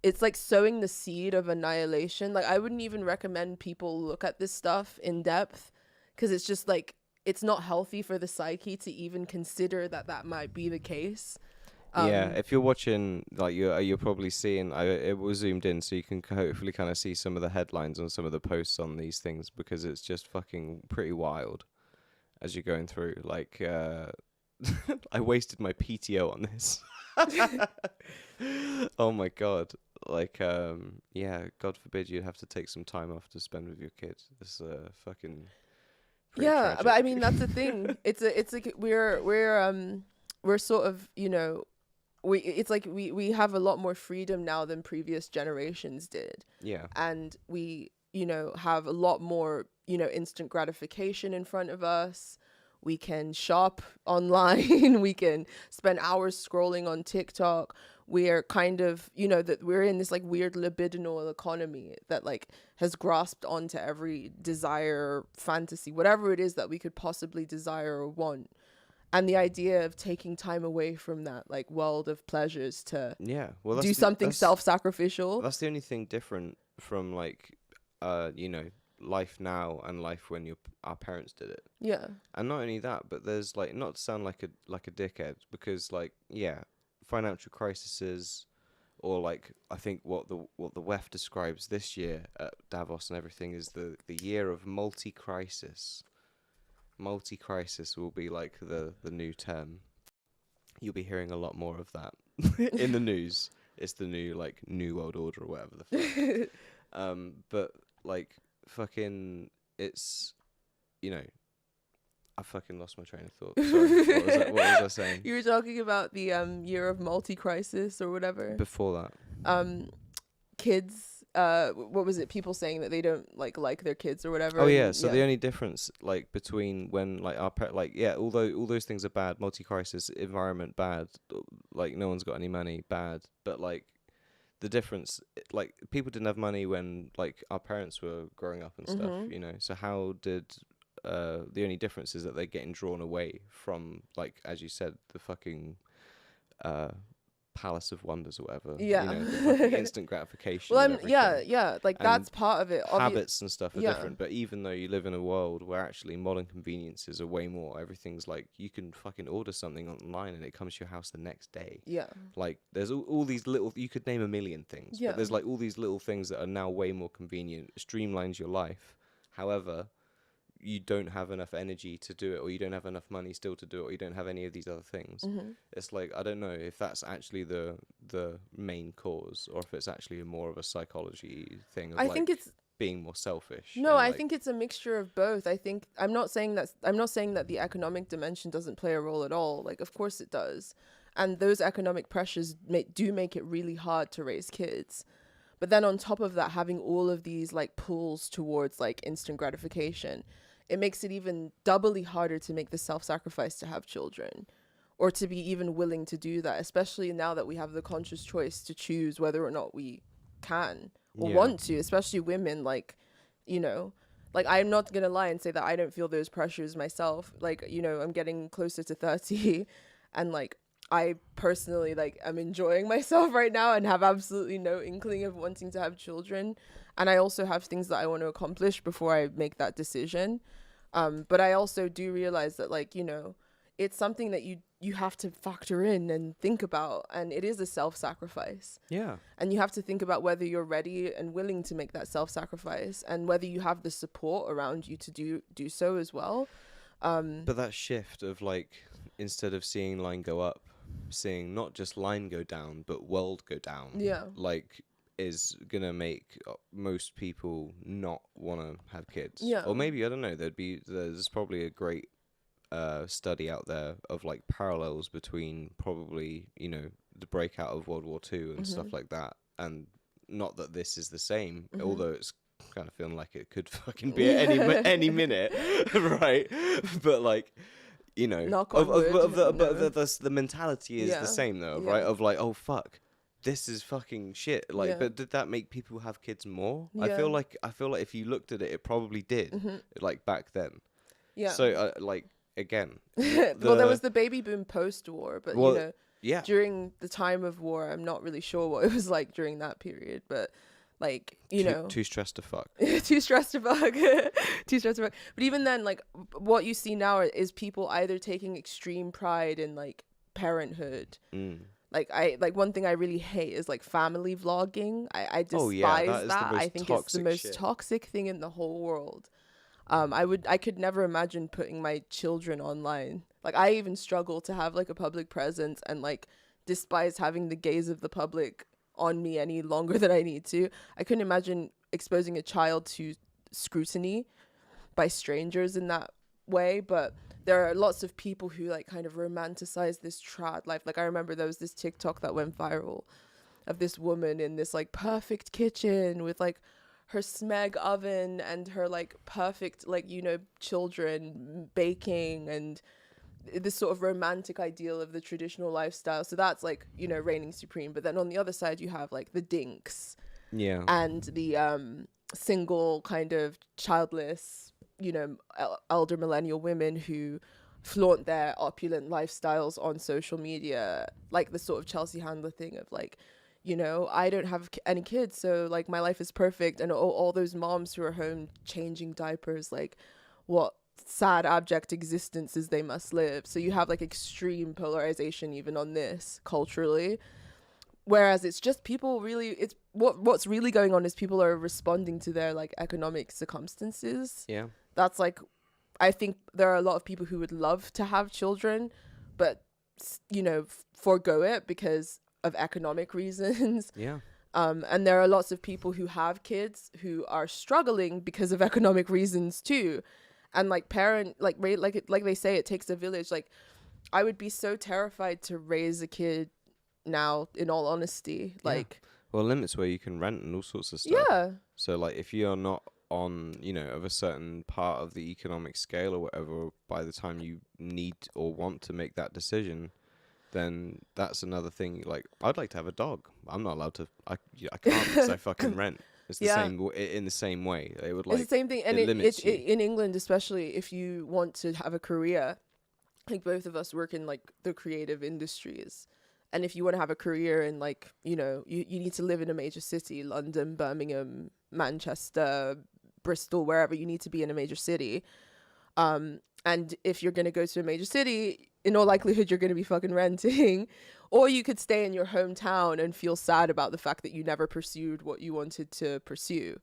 It's like sowing the seed of annihilation. Like, I wouldn't even recommend people look at this stuff in depth, because it's just like, it's not healthy for the psyche to even consider that that might be the case. Yeah, if you're watching, like, you're probably seeing, it was zoomed in, so you can hopefully kind of see some of the headlines on some of the posts on these things, because it's just fucking pretty wild as you're going through. Like, I wasted my PTO on this. Oh my god. Like, yeah, God forbid you'd have to take some time off to spend with your kids. It's fucking yeah, tragic. but I mean, that's the thing. It's like we're sort of, you know, it's like we have a lot more freedom now than previous generations did. Yeah. And we, you know, have a lot more, you know, instant gratification in front of us. We can shop online. We can spend hours scrolling on TikTok. We're kind of, you know, that we're in this like weird libidinal economy that like has grasped onto every desire, fantasy, whatever it is that we could possibly desire or want. And the idea of taking time away from that like world of pleasures to do something self-sacrificial. That's the only thing different from like, you know, life now and life when our parents did it. Yeah. And not only that, but there's like, not to sound like a dickhead, because like, yeah, financial crises, or like, I think what the WEF describes this year at Davos and everything is the year of multi-crisis. Multi-crisis will be like the new term. You'll be hearing a lot more of that in the news. It's the new like new world order or whatever the fuck. But like fucking, it's, you know, I fucking lost my train of thought. Sorry, what was I saying? You were talking about the year of multi-crisis or whatever. Before that. Kids. What was it? People saying that they don't like their kids or whatever. Oh yeah. So the only difference, like, between when like although all those things are bad, multi-crisis, environment bad, like no one's got any money, bad. But like the difference, like people didn't have money when like our parents were growing up and stuff, you know. So how did the only difference is that they're getting drawn away from, like, as you said, the fucking Palace of Wonders or whatever. Yeah. You know, the fucking instant gratification. Well, yeah. Like, and that's part of it. Habits and stuff are different. But even though you live in a world where actually modern conveniences are way more, everything's like, you can fucking order something online and it comes to your house the next day. Yeah. Like, there's all these little, you could name a million things. Yeah. But there's like all these little things that are now way more convenient, streamlines your life. However, you don't have enough energy to do it, or you don't have enough money still to do it, or you don't have any of these other things. It's like, I don't know if that's actually the main cause, or if it's actually more of a psychology thing of, I like, think it's being more selfish. no, and, I like, think it's a mixture of both. I think I'm not saying that the economic dimension doesn't play a role at all. Like, of course it does. And those economic pressures do make it really hard to raise kids. But then on top of that, having all of these like pulls towards like instant gratification, it makes it even doubly harder to make the self-sacrifice to have children, or to be even willing to do that, especially now that we have the conscious choice to choose whether or not we can or want to, especially women. Like, you know, like, I'm not gonna lie and say that I don't feel those pressures myself. Like, you know, I'm getting closer to 30 and like I personally like am enjoying myself right now and have absolutely no inkling of wanting to have children. And I also have things that I want to accomplish before I make that decision. But I also do realize that, like, you know, it's something that you have to factor in and think about, and it is a self-sacrifice. Yeah. And you have to think about whether you're ready and willing to make that self-sacrifice, and whether you have the support around you to do so as well. But that shift of, like, instead of seeing line go up, seeing not just line go down, but world go down. Yeah. Like, is gonna make most people not want to have kids. Yeah. Or maybe, I don't know, there's probably a great study out there of, like, parallels between probably, you know, the breakout of World War II and stuff like that. And not that this is the same, although it's kind of feeling like it could fucking be at any minute, right? But, like, you know, the mentality is the same though, right? Of like, oh fuck, this is fucking shit. Like, but did that make people have kids more? I feel like if you looked at it, it probably did, like, back then. Yeah. So like, again, well, there was the baby boom post-war, but you know, yeah, during the time of war, I'm not really sure what it was like during that period, but. Like, you know, too stressed to fuck. Too stressed to fuck. Too stressed to fuck. But even then, like, what you see now is people either taking extreme pride in, like, parenthood. Like one thing I really hate is, like, family vlogging. I despise that. I think it's the most toxic thing in the whole world. I could never imagine putting my children online. Like, I even struggle to have, like, a public presence, and, like, despise having the gaze of the public on me any longer than I need to. I couldn't imagine exposing a child to scrutiny by strangers in that way. But there are lots of people who, like, kind of romanticize this trad life. Like, I remember there was this TikTok that went viral of this woman in this, like, perfect kitchen with, like, her smeg oven and her, like, perfect, like, you know, children baking, and this sort of romantic ideal of the traditional lifestyle. So that's, like, you know, reigning supreme. But then on the other side, you have, like, the dinks, and the single kind of childless, you know, elder millennial women who flaunt their opulent lifestyles on social media, like the sort of Chelsea Handler thing of, like, you know, I don't have any kids, so, like, my life is perfect. And all those moms who are home changing diapers, like, what sad abject existences they must live. So you have, like, extreme polarization even on this culturally, whereas it's just people really, it's what's really going on is people are responding to their, like, economic circumstances. That's, like, I think there are a lot of people who would love to have children, but, you know, forego it because of economic reasons. And there are lots of people who have kids who are struggling because of economic reasons too. And, like, like they say, it takes a village. Like, I would be so terrified to raise a kid now, in all honesty. Like, well, limits where you can rent and all sorts of stuff. So, like, if you're not on, you know, of a certain part of the economic scale or whatever, by the time you need or want to make that decision, then that's another thing. Like, I'd like to have a dog. I'm not allowed to. I can't because I fucking rent. It's the same in the same way. It would, like, it's the same thing, and it in England, especially if you want to have a career, like, both of us work in, like, the creative industries, and if you want to have a career in, like, you know, you need to live in a major city, London, Birmingham, Manchester, Bristol, wherever. You need to be in a major city, and if you're going to go to a major city, in all likelihood you're going to be fucking renting. Or you could stay in your hometown and feel sad about the fact that you never pursued what you wanted to pursue.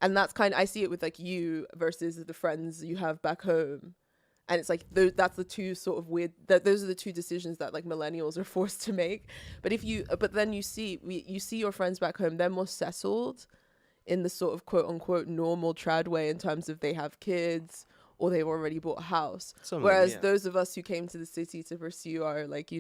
And that's I see it with like you versus the friends you have back home. And it's like that's the two sort of weird. Those are the two decisions that like millennials are forced to make. But then you see your friends back home. They're more settled in the sort of quote unquote normal trad way in terms of they have kids or they've already bought a house. Whereas those of us who came to the city to pursue our like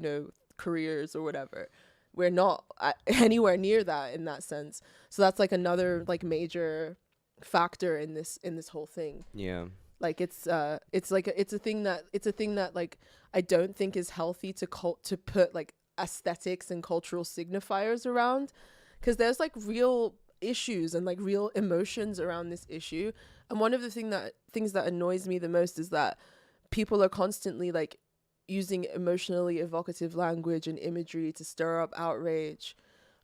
careers or whatever, we're not anywhere near that in that sense. So that's like another like major factor in this whole thing. Yeah. Like it's a thing that like I don't think is healthy to put like aesthetics and cultural signifiers around, because there's like real issues and like real emotions around this issue. And one of the things that annoys me the most is that people are constantly like using emotionally evocative language and imagery to stir up outrage,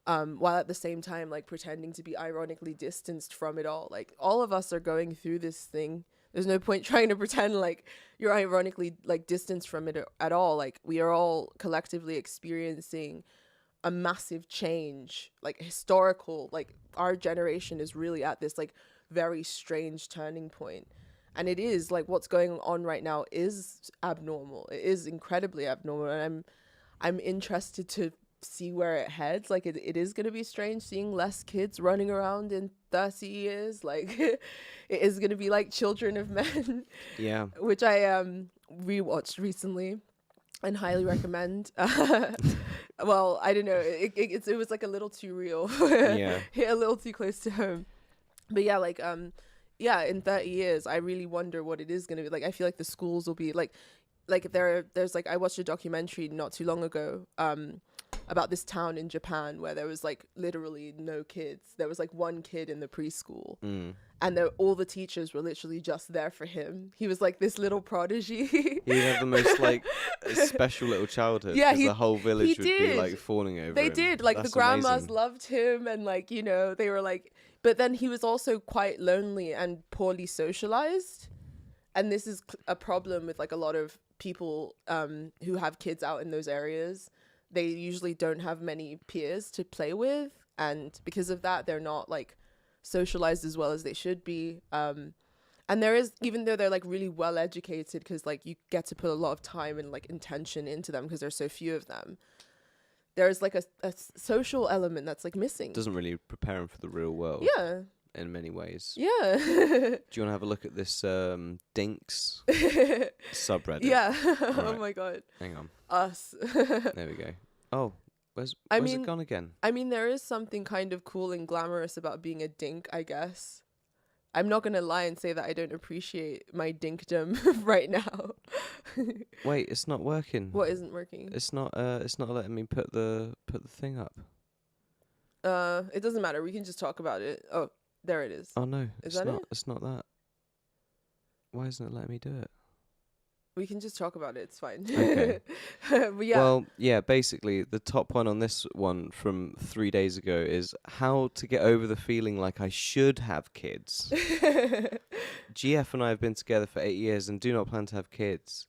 while at the same time like pretending to be ironically distanced from it all. Like all of us are going through this thing. There's no point trying to pretend like you're ironically like distanced from it at all. Like we are all collectively experiencing a massive change, like historical, like our generation is really at this like very strange turning point. And it is like what's going on right now is abnormal. It is incredibly abnormal. And I'm interested to see where it heads. Like it is going to be strange seeing less kids running around in 30 years. Like it is going to be like Children of Men. Yeah. Which I rewatched recently and highly recommend. Well, I don't know. It was like a little too real. Yeah. Hit a little too close to home. But yeah, like in 30 years, I really wonder what it is going to be. Like I feel like the schools will be like there's like I watched a documentary not too long ago about this town in Japan where there was like literally no kids. There was like one kid in the preschool, and all the teachers were literally just there for him. He was like this little prodigy. He had the most like special little childhood. Yeah, the whole village would be did. like fawning over They him. did. Like That's the grandmas amazing. loved him, and like they were like. But then he was also quite lonely and poorly socialized, and this is a problem with like a lot of people who have kids out in those areas. They usually don't have many peers to play with, and because of that they're not like socialized as well as they should be. And there is, even though they're like really well educated, because like you get to put a lot of time and like intention into them because there's so few of them, there's like a social element that's like missing. Doesn't really prepare him for the real world. Yeah. In many ways. Yeah. Do you want to have a look at this Dinks subreddit? Yeah. Right. Oh my god. Hang on. Us. There we go. Oh, where's it gone again? I mean, there is something kind of cool and glamorous about being a dink, I guess. I'm not gonna lie and say that I don't appreciate my dinkdom right now. Wait, it's not working. What isn't working? It's not letting me put the thing up. It doesn't matter. We can just talk about it. Oh, there it is. Oh no, Is it's that not. it? It's not that. Why isn't it letting me do it? We can just talk about it. It's fine. Okay. But yeah. Well, yeah. Basically, the top one on this one from 3 days ago is how to get over the feeling like I should have kids. GF and I have been together for 8 years and do not plan to have kids.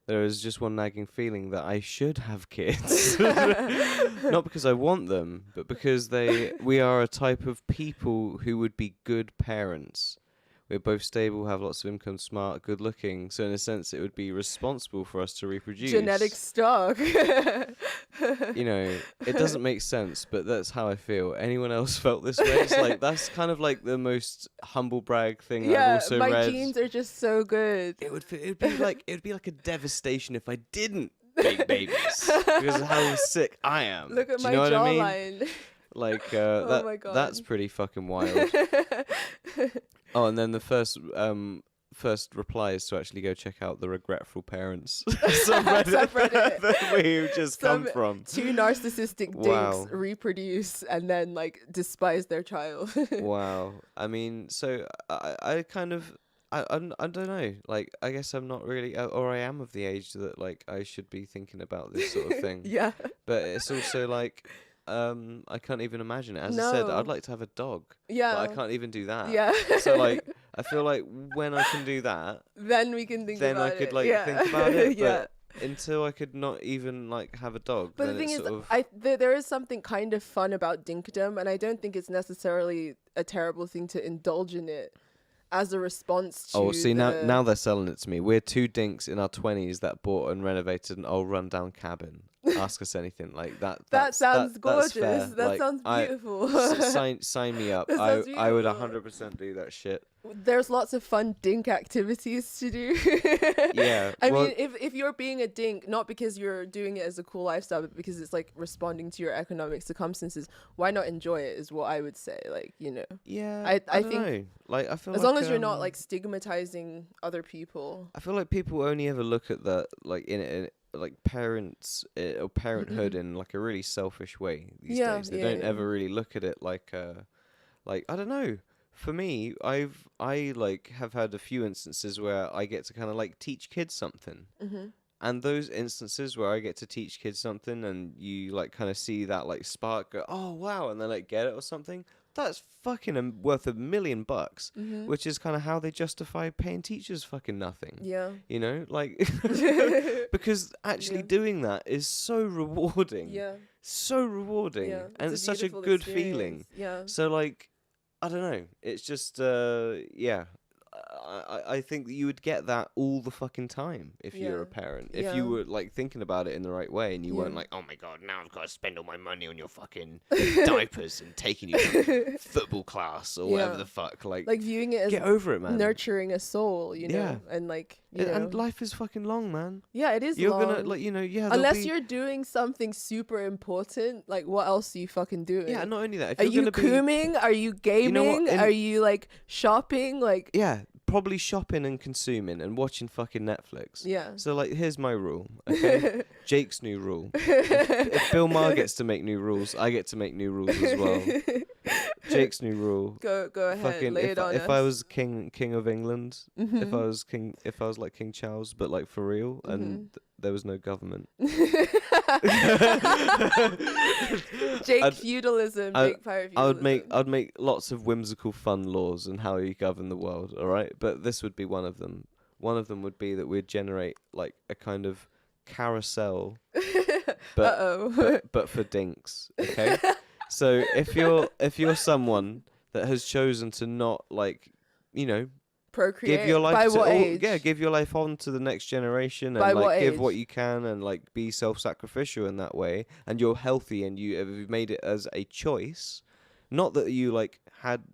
There is just one nagging feeling that I should have kids. Not because I want them, but because we are a type of people who would be good parents. We're both stable, have lots of income, smart, good looking. So in a sense, it would be responsible for us to reproduce. Genetic stock. It doesn't make sense, but that's how I feel. Anyone else felt this way? It's like, that's kind of like the most humble brag thing I've also read. My genes are just so good. It would be like a devastation if I didn't make babies because of how sick I am. Look at Do my you know jawline. what I mean? Like Oh my God. That's pretty fucking wild. Oh, and then the first reply is to actually go check out the Regretful Parents subreddit that we've just come from. Two narcissistic Wow. dinks reproduce and then like despise their child. Wow. I mean, so I kind of I don't know. Like, I guess I'm not really, or I am of the age that like I should be thinking about this sort of thing. Yeah. But it's also like, I can't even imagine it. As I said, No. I'd like to have a dog. Yeah. But I can't even do that. Yeah. So like, I feel like when I can do that, then we can think then about I could it. like Yeah. think about it. Yeah. But until I could not even like have a dog. But then the thing it's is, sort of, there is something kind of fun about dinkdom, and I don't think it's necessarily a terrible thing to indulge in it as a response to. oh, see, now they're selling it to me. We're two dinks in our 20s that bought and renovated an old rundown cabin. Ask us anything like that. That sounds gorgeous. That's fair. That Like, sounds beautiful. sign me up. That I sounds would beautiful. 100% do that shit. There's lots of fun dink activities to do. Yeah. I well, mean, if you're being a dink, not because you're doing it as a cool lifestyle, but because it's like responding to your economic circumstances, why not enjoy it is what I would say. Like, you know. yeah. I don't think know. Like I feel as like, long as you're not like stigmatizing other people. I feel like people only ever look at that like in like parents or parenthood in like a really selfish way these days. They don't ever really look at it like I don't know. For me, I like have had a few instances where I get to kind of like teach kids something. And those instances where I get to teach kids something and you like kind of see that like spark go, oh wow, and they like get it or something, that's fucking worth $1 million, which is kind of how they justify paying teachers fucking nothing. Yeah. You know, like, because actually doing that is so rewarding. Yeah. So rewarding. Yeah. And it's such a beautiful good experience. feeling. Yeah. So like, I don't know. It's just, yeah. I think that you would get that all the fucking time if you're a parent. If you were like thinking about it in the right way and you weren't like, oh my god, now I've got to spend all my money on your fucking diapers and taking you to football class or whatever the fuck. Like viewing it as get over it, man. nurturing a soul, you know, and like you know. And life is fucking long, man. Yeah, it is. You're long. gonna like, you know, unless you're doing something super important, like what else are you fucking doing? Yeah, not only that. If are you're you gonna cooming? Are you gaming? Are you like shopping? Like yeah. Probably shopping and consuming and watching fucking Netflix. Yeah. So like, here's my rule. Okay, Jake's new rule. If Bill Maher gets to make new rules, I get to make new rules as well. Jake's new rule. Go ahead. Fucking, lay it on if us. I was king of England, if I was like King Charles, but like for real, and there was no government. Jake feudalism, Jake pirate feudalism. I'd make lots of whimsical fun laws and how you govern the world, all right? But this would be one of them. One of them would be that we'd generate like a kind of carousel but for dinks, okay? So if you're someone that has chosen to not like, you know, procreate, give your life by what age? give your life on to the next generation and by like give age? what you can and like be self-sacrificial in that way, and you're healthy and you've made it as a choice, not that you like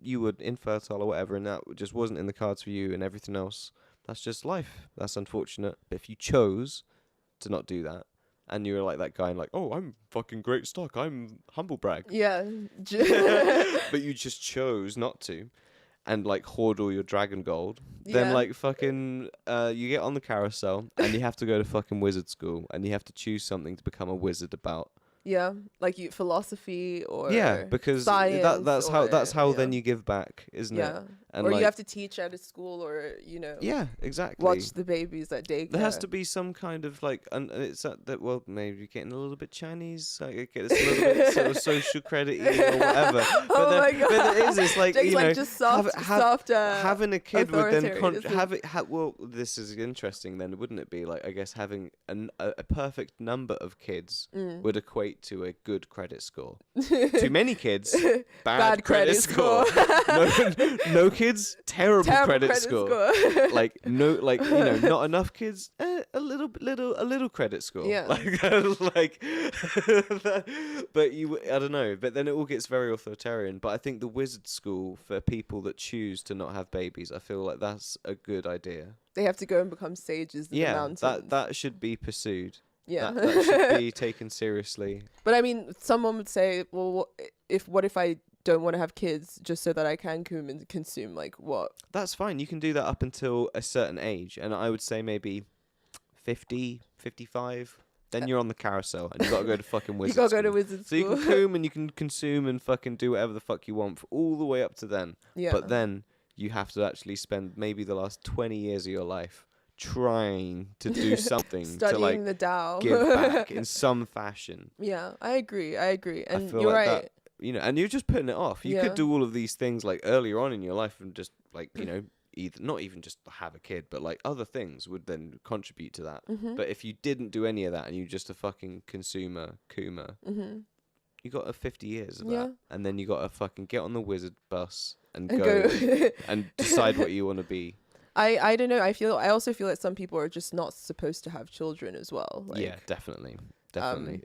you were infertile or whatever and that just wasn't in the cards for you and everything else. That's just life. That's unfortunate. But if you chose to not do that and you were like that guy and like, oh, I'm fucking great stock, I'm humble brag. Yeah. But you just chose not to and like hoard all your dragon gold, then like fucking you get on the carousel and you have to go to fucking wizard school and you have to choose something to become a wizard about. Yeah, like philosophy or because science that's how then you give back, isn't it? And or like, you have to teach at a school or exactly. watch the babies at daycare. There has to be some kind of like, and it's that well maybe you're getting a little bit Chinese, like get us a little bit sort of social credit or whatever. My God. But it is, it's like Jake's you know, like just soft having a kid would then authoritarianism. well, this is interesting then, wouldn't it be? Like I guess having a perfect number of kids would equate to a good credit score. Too many kids, bad credit score. No kids, terrible credit score. Like no, like you know, not enough kids, a little credit score. Yeah. Like but I don't know. But then it all gets very authoritarian. But I think the wizard school for people that choose to not have babies, I feel like that's a good idea. They have to go and become sages in the mountains. that should be pursued. Yeah, that should be taken seriously. But I mean, someone would say, well, what if I don't want to have kids just so that I can consume? Like what? That's fine. You can do that up until a certain age, and I would say maybe 50, 55. Then you're on the carousel, and you got to go to fucking wizard. You got to school. go to wizard school. So you can coom and you can consume and fucking do whatever the fuck you want for all the way up to then. Yeah. But then you have to actually spend maybe the last 20 years of your life trying to do something studying to like the Tao. give back in some fashion. Yeah, I agree. And feel you're like right. that, you know, and you're just putting it off. You could do all of these things like earlier on in your life and just like, you know, either not even just have a kid, but like other things would then contribute to that. Mm-hmm. But if you didn't do any of that and you just a fucking consumer coomer, Mm-hmm. you got a 50 years of Yeah. that, and then you got to fucking get on the wizard bus and And go go. and decide what you want to be. I don't know. I also feel that some people are just not supposed to have children as well. Like, Yeah, definitely. And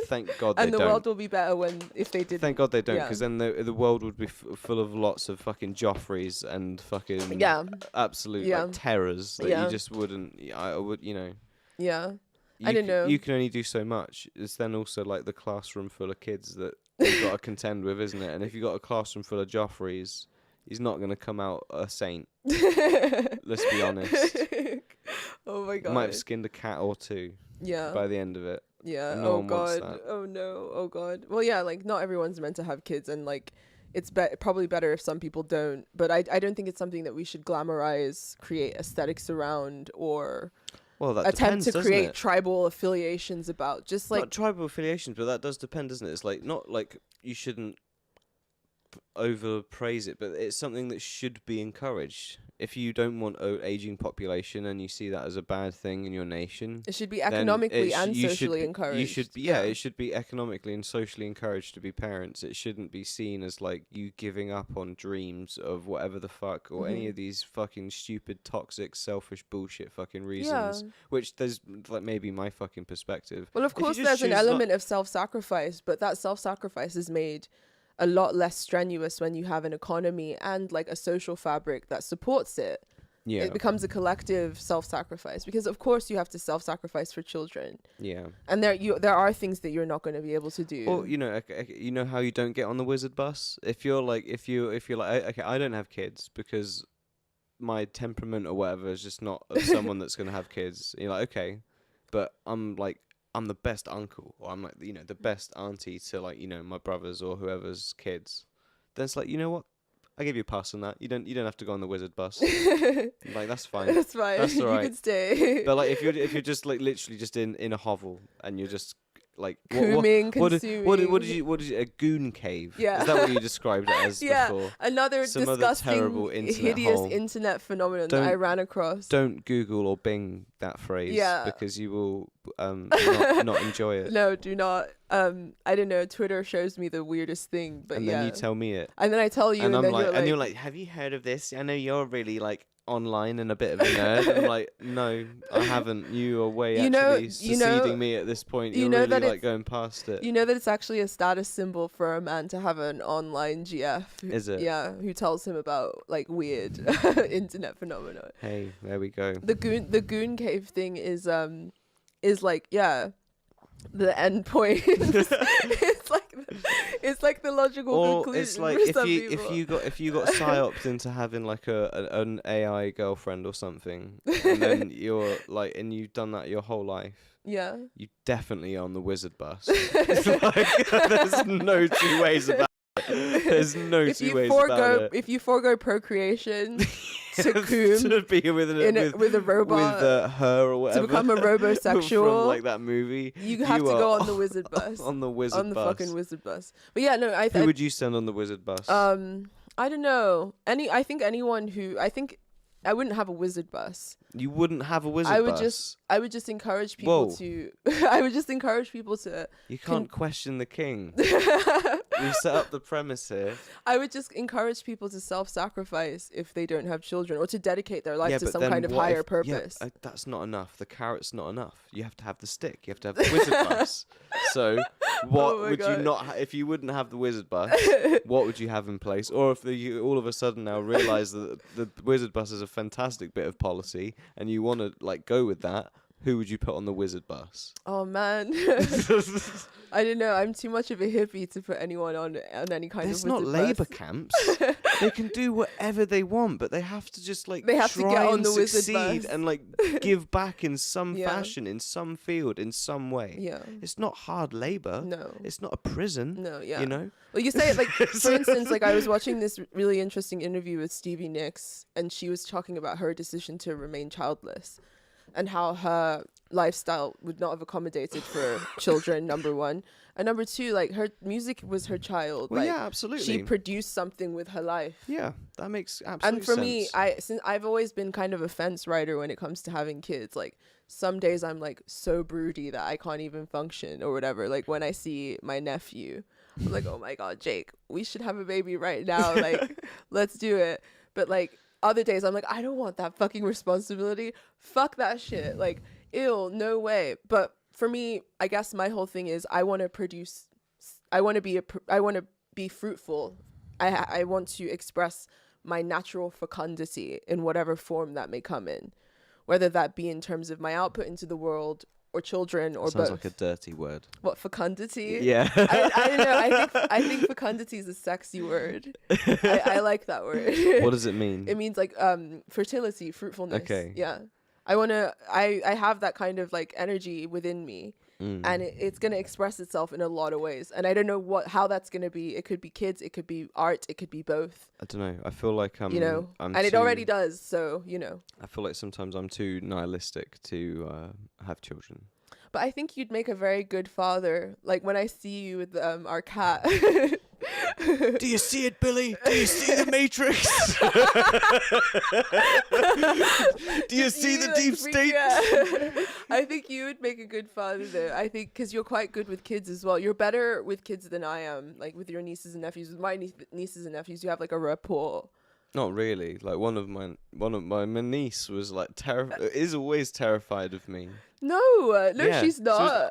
thank God and they the don't. world will be better if they did. Thank God they don't, yeah. because then the world would be full of lots of fucking Joffreys and fucking absolute like terrors that you just wouldn't. I would, you know. Yeah. I don't know. You can only do so much. It's then also like the classroom full of kids that you've got to contend with, isn't it? And if you've got a classroom full of Joffreys, he's not going to come out a saint. Let's be honest. Oh my God. Might have skinned a cat or two. Yeah. By the end of it. Yeah. No Oh one wants God. that. Oh no. Oh God. Well, yeah. Like not everyone's meant to have kids, and like it's probably better if some people don't. But I don't think it's something that we should glamorize, create aesthetics around, or that attempt depends, to create it? tribal affiliations about. Just like not tribal affiliations, but that does depend, doesn't it? It's like not like you shouldn't overpraise it, but it's something that should be encouraged. If you don't want aging population and you see that as a bad thing in your nation, it should be economically and socially encouraged. You should be, it should be economically and socially encouraged to be parents. It shouldn't be seen as like you giving up on dreams of whatever the fuck or any of these fucking stupid, toxic, selfish bullshit fucking reasons. Which there's like maybe my fucking perspective. Well, of course, there's an element of self-sacrifice, but that self-sacrifice is made a lot less strenuous when you have an economy and like a social fabric that supports it. Yeah. It becomes a collective self-sacrifice because of course you have to self-sacrifice for children. Yeah. And there are things that you're not going to be able to do. Well, you know how you don't get on the wizard bus? If you're like okay, I don't have kids because my temperament or whatever is just not of someone that's going to have kids. You're like, okay, but I'm the best uncle, or I'm like, the best auntie to like, my brothers or whoever's kids. Then it's like, you know what? I give you a pass on that. You don't have to go on the wizard bus. Like that's fine. That's fine. That's all right. You can stay. But like if you're just like literally just in a hovel and you're just like consuming. What did you a goon cave? Yeah. Is that what you described it as before? Another Some disgusting, other terrible hideous hole. internet phenomenon that I ran across. Don't Google or Bing that phrase because you will not enjoy it. No, do not. I don't know. Twitter shows me the weirdest thing, but and then you tell me it. And then I tell you, and I'm then like, you're like, have you heard of this? I know you're really like online and a bit of a nerd. I'm like, no, I haven't. You are way succeeding me at this point. You're really like going past it. You know that it's actually a status symbol for a man to have an online GF. Is it? Yeah, who tells him about like weird internet phenomena. Hey, there we go. The goon cave thing is like the end point. it's like the logical conclusion. It's like if you got psyoped into having like an AI girlfriend or something, and then you're like, and you've done that your whole life. Yeah. You definitely on the wizard bus. Like, there's no two ways about it. There's no two ways about it. If you forego procreation to coom to be with a robot, with her or whatever, to become a robosexual from like that movie, you have to go on the wizard bus. On the fucking wizard bus. But yeah, no, who would you send on the wizard bus? I don't know. I think I wouldn't have a wizard bus. You wouldn't have a wizard bus? I would just encourage people to I would just encourage people to You can't question the king. You set up the premise here. I would just encourage people to self-sacrifice if they don't have children, or to dedicate their life to some kind of higher purpose. Yeah, that's not enough. The carrot's not enough. You have to have the stick. You have to have the wizard bus. So what would you not if you wouldn't have the wizard bus, what would you have in place? Or if you all of a sudden now realize that the wizard bus is a fantastic bit of policy and you want to like go with that, who would you put on the wizard bus? Oh man. I don't know. I'm too much of a hippie to put anyone on any kind of wizard bus. There's not labour camps. They can do whatever they want, but they have to just like try to get on and the wizard succeed bus and like give back in some fashion, in some field, in some way. Yeah. It's not hard labour. No. It's not a prison. No, yeah. You know? Well, you say it like, for instance, like I was watching this really interesting interview with Stevie Nicks, and she was talking about her decision to remain childless. and how her lifestyle would not have accommodated for children, number one. And number two, like, her music was her child. Well, like, yeah, absolutely. She produced something with her life. Yeah, that makes absolute sense. And for sense. me, since I've always been kind of a fence rider when it comes to having kids. Like, some days I'm like so broody that I can't even function or whatever. Like, when I see my nephew, I'm like, oh my God, Jake, we should have a baby right now. Like, let's do it. But like, other days I'm like, I don't want that fucking responsibility. Fuck that shit. Like, ew, no way. But for me, I guess my whole thing is I want to produce, I want to be fruitful. I want to express my natural fecundity in whatever form that may come in, whether that be in terms of my output into the world or children or Sounds both. like a dirty word. What, fecundity? Yeah. I don't know. I think fecundity is a sexy word. I like that word. What does it mean? It means like fertility, fruitfulness. Okay. Yeah. I have that kind of like energy within me, and it's going to express itself in a lot of ways. And I don't know how that's going to be. It could be kids, it could be art, it could be both. I don't know. I feel like you know, it already does. So, you know. I feel like sometimes I'm too nihilistic to have children. But I think you'd make a very good father. Like, when I see you with our cat. Do you see it, Billy? Do you see the Matrix? Do you see the deep state? I think you would make a good father, though. I think because you're quite good with kids as well. You're better with kids than I am. Like, with your nieces and nephews. With my nieces and nephews, you have like a rapport. Not really. Like, my niece was like is always terrified of me. No, Yeah. she's So not.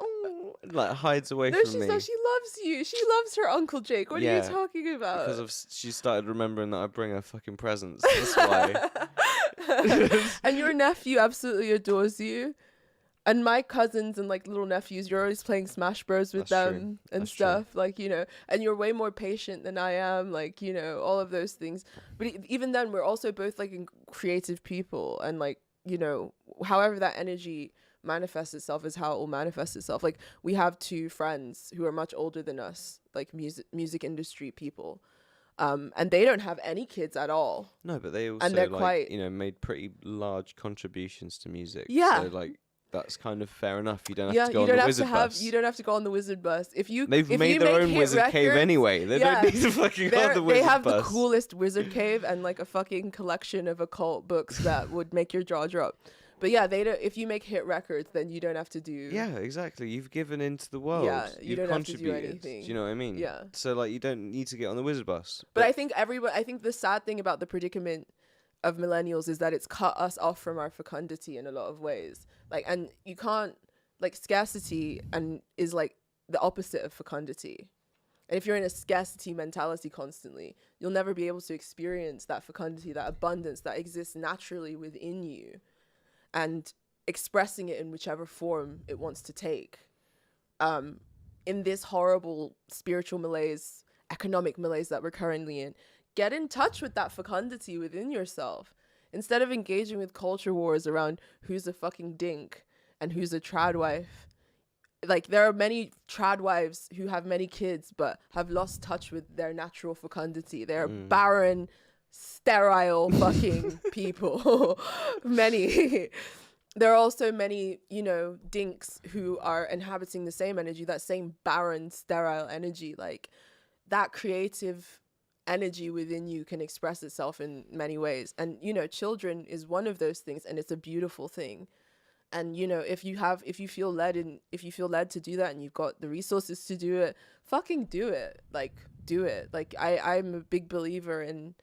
like hides away No, from me. she's not. She loves you. She loves her Uncle Jake. What are you talking about? Because she started remembering that I bring her fucking presents. That's why. And your nephew absolutely adores you. And my cousins and like little nephews, you're always playing Smash Bros with That's them true. and That's stuff. Like, you know, and you're way more patient than I am. Like, you know, all of those things. But even then, we're also both like creative people. And like, you know, however that energy manifests itself is how it will manifest itself. Like, we have two friends who are much older than us, like music industry people. And they don't have any kids at all. No, but they also, and they're like, quite, you know, made pretty large contributions to music. Yeah. So, like, that's kind of fair enough. You don't have yeah, to go you on don't the have wizard to have bus. you don't have to go on the wizard bus. If you They've made their own wizard cave anyway. They don't need to fucking go on the wizard They have bus. the coolest wizard cave and like a fucking collection of occult books that would make your jaw drop. But yeah, they don't. If you make hit records, then you don't have to do. Yeah, exactly. You've given into the world. Yeah, you You've don't have to do contributed. anything. Do you know what I mean? Yeah. So like, you don't need to get on the wizard bus. But I think I think the sad thing about the predicament of millennials is that it's cut us off from our fecundity in a lot of ways. Like, and you can't, like, scarcity and is like the opposite of fecundity. And if you're in a scarcity mentality constantly, you'll never be able to experience that fecundity, that abundance that exists naturally within you, and expressing it in whichever form it wants to take. In this horrible spiritual malaise, economic malaise that we're currently in, get in touch with that fecundity within yourself. Instead of engaging with culture wars around who's a fucking dink and who's a trad wife. Like, there are many trad wives who have many kids but have lost touch with their natural fecundity. They're barren, sterile fucking people. Many. There are also many, you know, dinks who are inhabiting the same energy, that same barren, sterile energy. Like, that creative energy within you can express itself in many ways. And, you know, children is one of those things, and it's a beautiful thing. And, you know, if you feel led to do that and you've got the resources to do it, fucking do it. Like, do it. Like, I'm a big believer in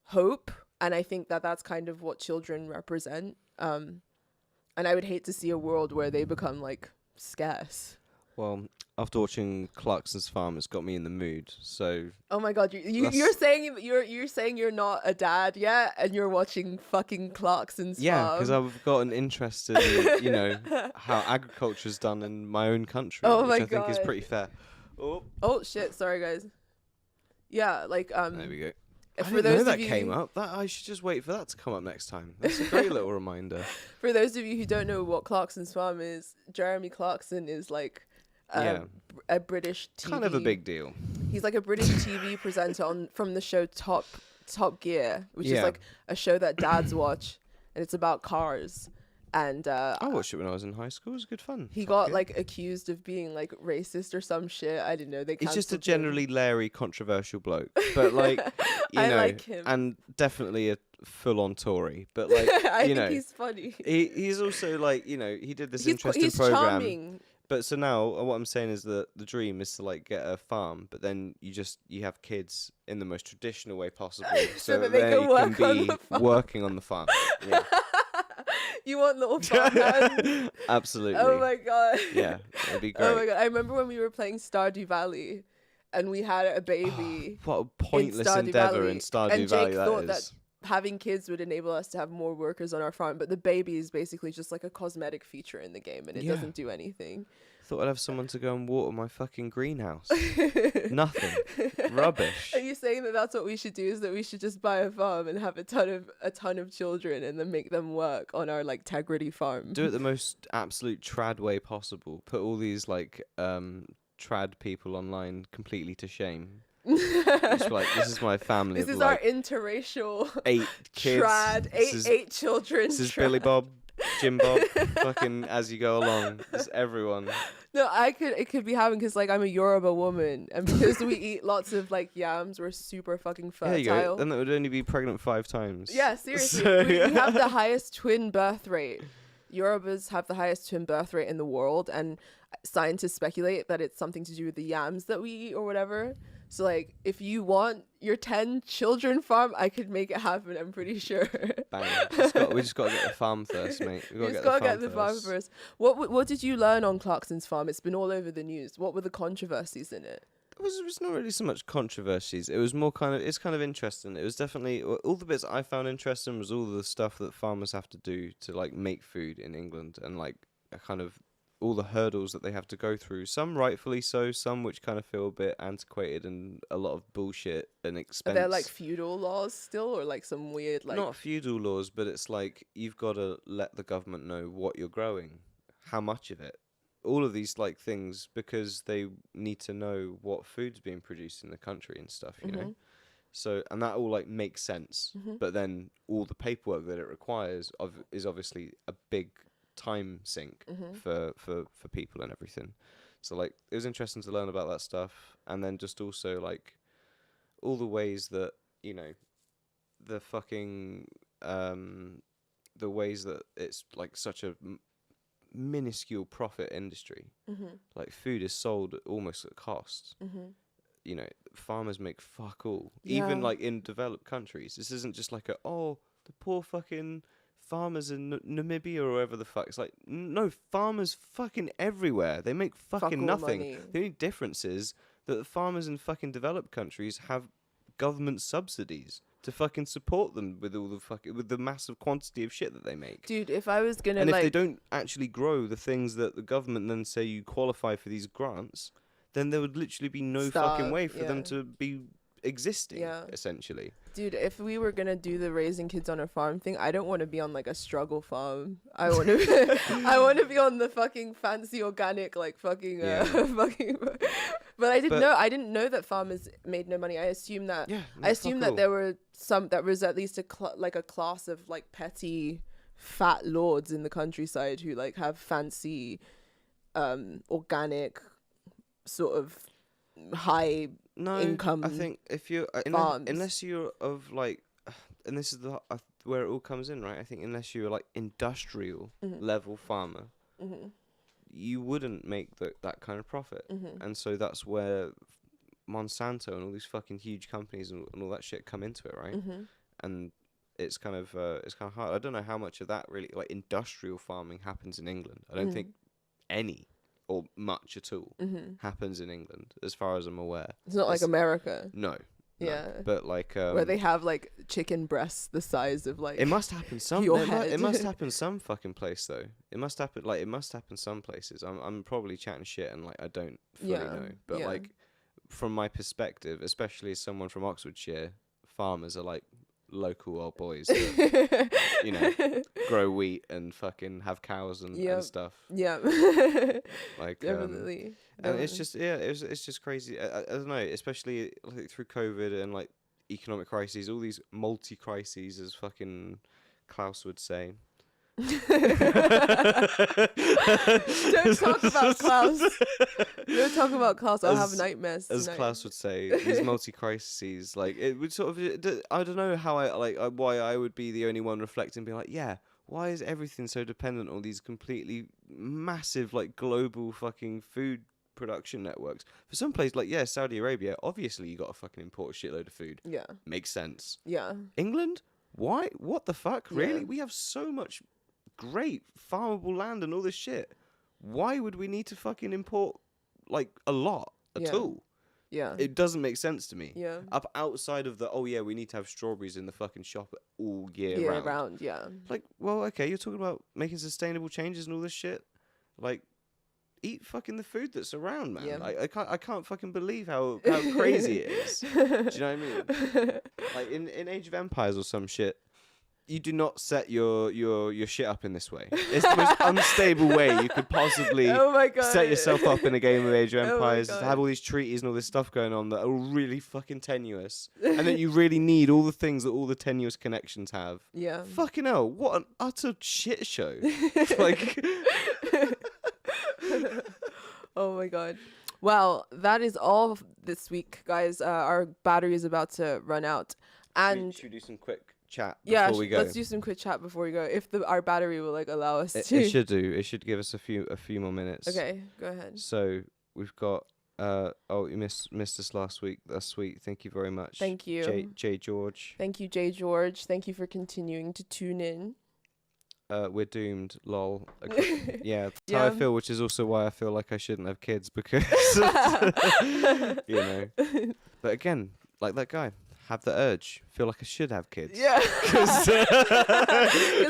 hope. And I think that that's kind of what children represent. And I would hate to see a world where they become, like, scarce. Well, after watching Clarkson's Farm, it's got me in the mood. So. Oh my God, you're saying you're not a dad yet, and you're watching fucking Clarkson's Farm. Yeah, because I've got an interest in, you know, how agriculture's done in my own country, which I think is pretty fair. Oh shit! Sorry, guys. Yeah, like There we go. I for didn't those know that of you, came up. That I should just wait for that to come up next time. That's a great little reminder. For those of you who don't know what Clarkson's Farm is, Jeremy Clarkson is like a British TV. Kind of a big deal. He's like a British TV presenter from the show Top Gear, which is like a show that dads watch, and it's about cars. And I watched it when I was in high school. It was good fun. he Fuck got it. like accused of being like racist or some shit. I didn't know. They He's just a cancelled him. generally Larry, controversial bloke, but like you I know, like him. and definitely a full-on Tory. But like I you think know, he's funny. he's also like he did this interesting He's program. charming. But so now what I'm saying is that the dream is to like get a farm, but then you have kids in the most traditional way possible, So that they can work on the farm. working on the farm. Yeah. You want little farm hands? Absolutely. Oh my god. Yeah, it'd be great. Oh my god. I remember when we were playing Stardew Valley and we had a baby. What a pointless Stardew endeavor Valley. in Stardew And Valley Jake that thought is. that having kids would enable us to have more workers on our farm, but the baby is basically just like a cosmetic feature in the game and it Yeah. doesn't do anything. Thought I'd have someone to go and water my fucking greenhouse. Nothing. Rubbish. Are you saying that that's what we should do? Is that we should just buy a farm and have a ton of children and then make them work on our like Tegrity farm? Do it the most absolute trad way possible. Put all these like trad people online completely to shame. Just be like, this is my family. This of is like our interracial 8 kids. trad. Eight children. This is trad. Billy Bob, Jim Bob, fucking as you go along. Just everyone. No, it could be happening because like I'm a Yoruba woman and because we eat lots of like yams, we're super fucking fertile. There you go. Then it would only be pregnant 5 times. Yeah, seriously. So, we have the highest twin birth rate. Yorubas have the highest twin birth rate in the world, and scientists speculate that it's something to do with the yams that we eat or whatever. So like if you want your 10 children farm, I could make it happen, I'm pretty sure. Bang. We just got to get the farm first, mate. We You just gotta get the farm first. What did you learn on Clarkson's farm? It's been all over the news. What were the controversies in it? It was not really so much controversies. It was more it's kind of interesting. It was definitely all the bits I found interesting was all the stuff that farmers have to do to like make food in England and like a kind of all the hurdles that they have to go through. Some rightfully so, some which kind of feel a bit antiquated and a lot of bullshit and Are expense. there like feudal laws still, or like some weird like? Not feudal laws, but it's like you've got to let the government know what you're growing, how much of it. All of these like things because they need to know what food's being produced in the country and stuff, you know. So and that all like makes sense, but then all the paperwork that it requires is obviously a big time sink for people and everything. So like it was interesting to learn about that stuff, and then just also like all the ways that the fucking the ways that it's like such a minuscule profit industry. Like food is sold almost at cost. Farmers make fuck all. Even like in developed countries, this isn't just like the poor fucking farmers in Namibia or wherever the fuck. It's like no, farmers fucking everywhere. They make fucking nothing. Money. The only difference is that the farmers in fucking developed countries have government subsidies to fucking support them with all with the massive quantity of shit that they make. Dude, if I was gonna And like, if they don't actually grow the things that the government then say you qualify for these grants, then there would literally be no fucking way for them to be existing, essentially. Dude, if we were gonna do the raising kids on a farm thing, I don't want to be on like a struggle farm. I want to, I want to be on the fucking fancy organic, like fucking, fucking. But I didn't know that farmers made no money. I assumed that. Yeah, I assumed that there were there was at least a class of like petty, fat lords in the countryside who like have fancy, organic, sort of high income. I think if you're unless you're of like, and this is where it all comes in, right? I think unless you're like industrial level farmer, you wouldn't make that kind of profit, and so that's where Monsanto and all these fucking huge companies and all that shit come into it, right? And it's kind of hard. I don't know how much of that really like industrial farming happens in England. I don't think any or much at all happens in England, as far as I'm aware. It's not like America. No. Yeah. But like where they have like chicken breasts the size of like it must happen some your it, head. It must happen some fucking place though. It must happen some places. I'm probably chatting shit and like I don't fully know. But like from my perspective, especially as someone from Oxfordshire, farmers are like local old boys that, grow wheat and fucking have cows and stuff. Yeah. Like definitely. And it's just it's just crazy. I don't know, especially like through COVID and like economic crises, all these multi crises, as fucking Klaus would say. Don't talk about Klaus. Don't talk about Klaus. I'll have nightmares as tonight. Klaus would say, these multi-crises, like it would sort of, I don't know how why I would be the only one reflecting, being like, yeah, why is everything so dependent on these completely massive, like, global fucking food production networks? For some place like, yeah, Saudi Arabia, obviously you got to fucking import a shitload of food. Yeah. Makes sense. Yeah. England? Why? What the fuck? Really? Yeah. We have so much great farmable land and all this shit. Why would we need to fucking import, like, a lot at all? Yeah. It doesn't make sense to me. Yeah. Up outside of the, oh yeah, we need to have strawberries in the fucking shop all year round. Yeah. Like, well, okay, you're talking about making sustainable changes and all this shit. Like, eat fucking the food that's around, man. Yeah. I can't fucking believe how crazy it is. Do you know what I mean? Like in Age of Empires or some shit, you do not set your shit up in this way. It's the most unstable way you could possibly set yourself up in a game of Age of Empires. To have all these treaties and all this stuff going on that are really fucking tenuous, and that you really need all the things that all the tenuous connections have. Yeah. Fucking hell, what an utter shit show. Like. Oh my god. Well, that is all this week, guys. Our battery is about to run out, and should we do some quick chat before we go? Let's do some quick chat before we go. If our battery will like allow us to. It should do. It should give us a few more minutes. Okay, go ahead. So we've got. You missed us last week. That's sweet. Thank you very much. Thank you, J George. Thank you, J George. Thank you for continuing to tune in. We're doomed, lol. Yeah, that's how I feel, which is also why I feel like I shouldn't have kids, because you know. But again, like that guy, have the urge, feel like I should have kids. Yeah, because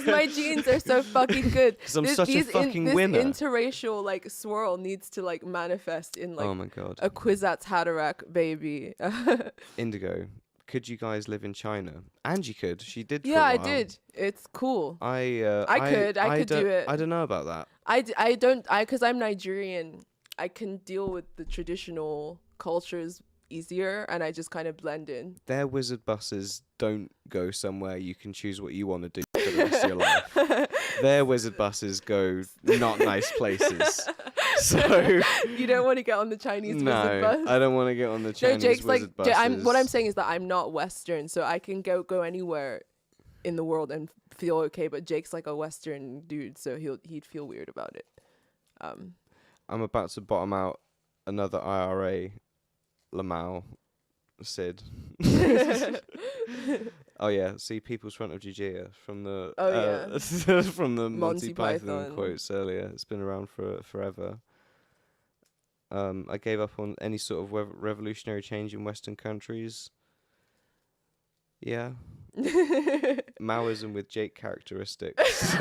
my genes are so fucking good. Because I'm such a fucking winner. This interracial like swirl needs to like manifest in like oh my god, a Kwisatz Haderach baby. Indigo. Could you guys live in China? Angie could. She did. Yeah, I did. It's cool. I could do it. I don't know about that. I don't because I'm Nigerian. I can deal with the traditional cultures easier, and I just kind of blend in. Their wizard buses don't go somewhere you can choose what you want to do for the rest of your life. Their wizard buses go not nice places. So you don't want to get on the Chinese wizard bus? I don't want to get on the Chinese Jake's wizard like, buses. what I'm saying is that I'm not Western, so I can go anywhere in the world and feel okay. But Jake's like a Western dude, so he'd feel weird about it. I'm about to bottom out another IRA, Lamau, Sid. Oh yeah, see People's Front of Judea from the from the Monty Python quotes earlier. It's been around for forever. I gave up on any sort of revolutionary change in Western countries. Yeah. Maoism with Jake characteristics.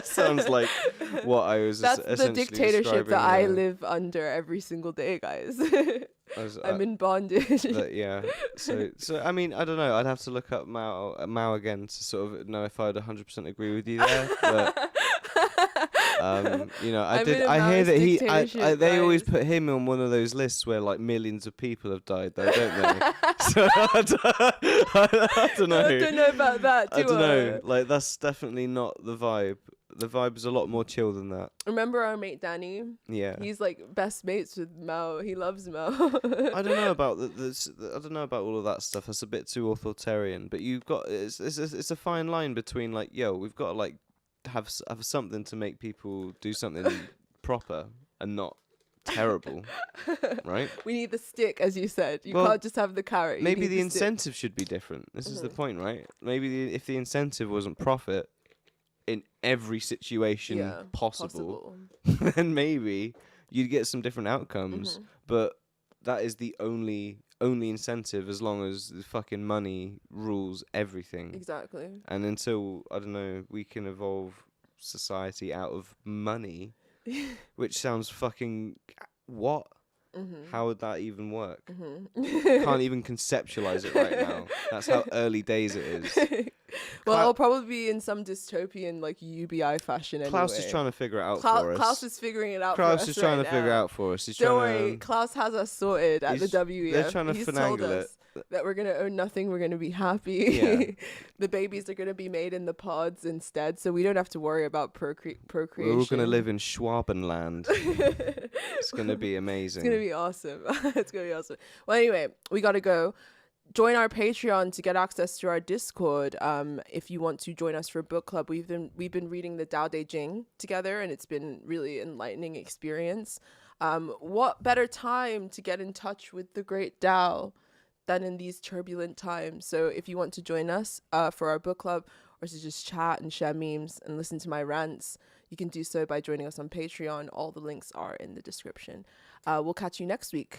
Sounds like what I was essentially That's the dictatorship that I live under every single day, guys. I'm in bondage. Yeah. So I mean, I don't know. I'd have to look up Mao again to sort of know if I'd 100% agree with you there. But you know, I hear that they always put him on one of those lists where like millions of people have died, though, don't they? So I don't know. I don't know about that. I don't know. Like that's definitely not the vibe. The vibe is a lot more chill than that. Remember our mate Danny? Yeah. He's like best mates with Mao. He loves Mao. I don't know about I don't know about all of that stuff. That's a bit too authoritarian. But you've got it's a fine line between like, yo, we've got to like have something to make people do something proper and not terrible, right? We need the stick, as you said. You can't just have the carrot. Maybe the incentive should be different. This is the point, right? Maybe if the incentive wasn't profit in every situation possible, then maybe you'd get some different outcomes. But that is the only incentive, as long as the fucking money rules everything. Exactly. And until, I don't know, we can evolve society out of money, which sounds fucking what? How would that even work? Can't even conceptualize it right now. That's how early days it is. Well, it'll probably be in some dystopian like UBI fashion anyway. Klaus is trying to figure it out for us. Klaus is figuring it out for us. Klaus is trying to figure it out for us. Don't worry, Klaus has us sorted at the WEF. They're trying to finagle it. that we're gonna own nothing. We're gonna be happy. Yeah. The babies are gonna be made in the pods instead, so we don't have to worry about procreation. We're all gonna live in Schwabenland. It's gonna be amazing. It's gonna be awesome. It's gonna be awesome. Well, anyway, we gotta go. Join our Patreon to get access to our Discord. If you want to join us for a book club, we've been reading the Tao Te Ching together, and it's been really enlightening experience. What better time to get in touch with the great Tao than in these turbulent times? So if you want to join us for our book club, or to just chat and share memes and listen to my rants, you can do so by joining us on Patreon. All the links are in the description. We'll catch you next week.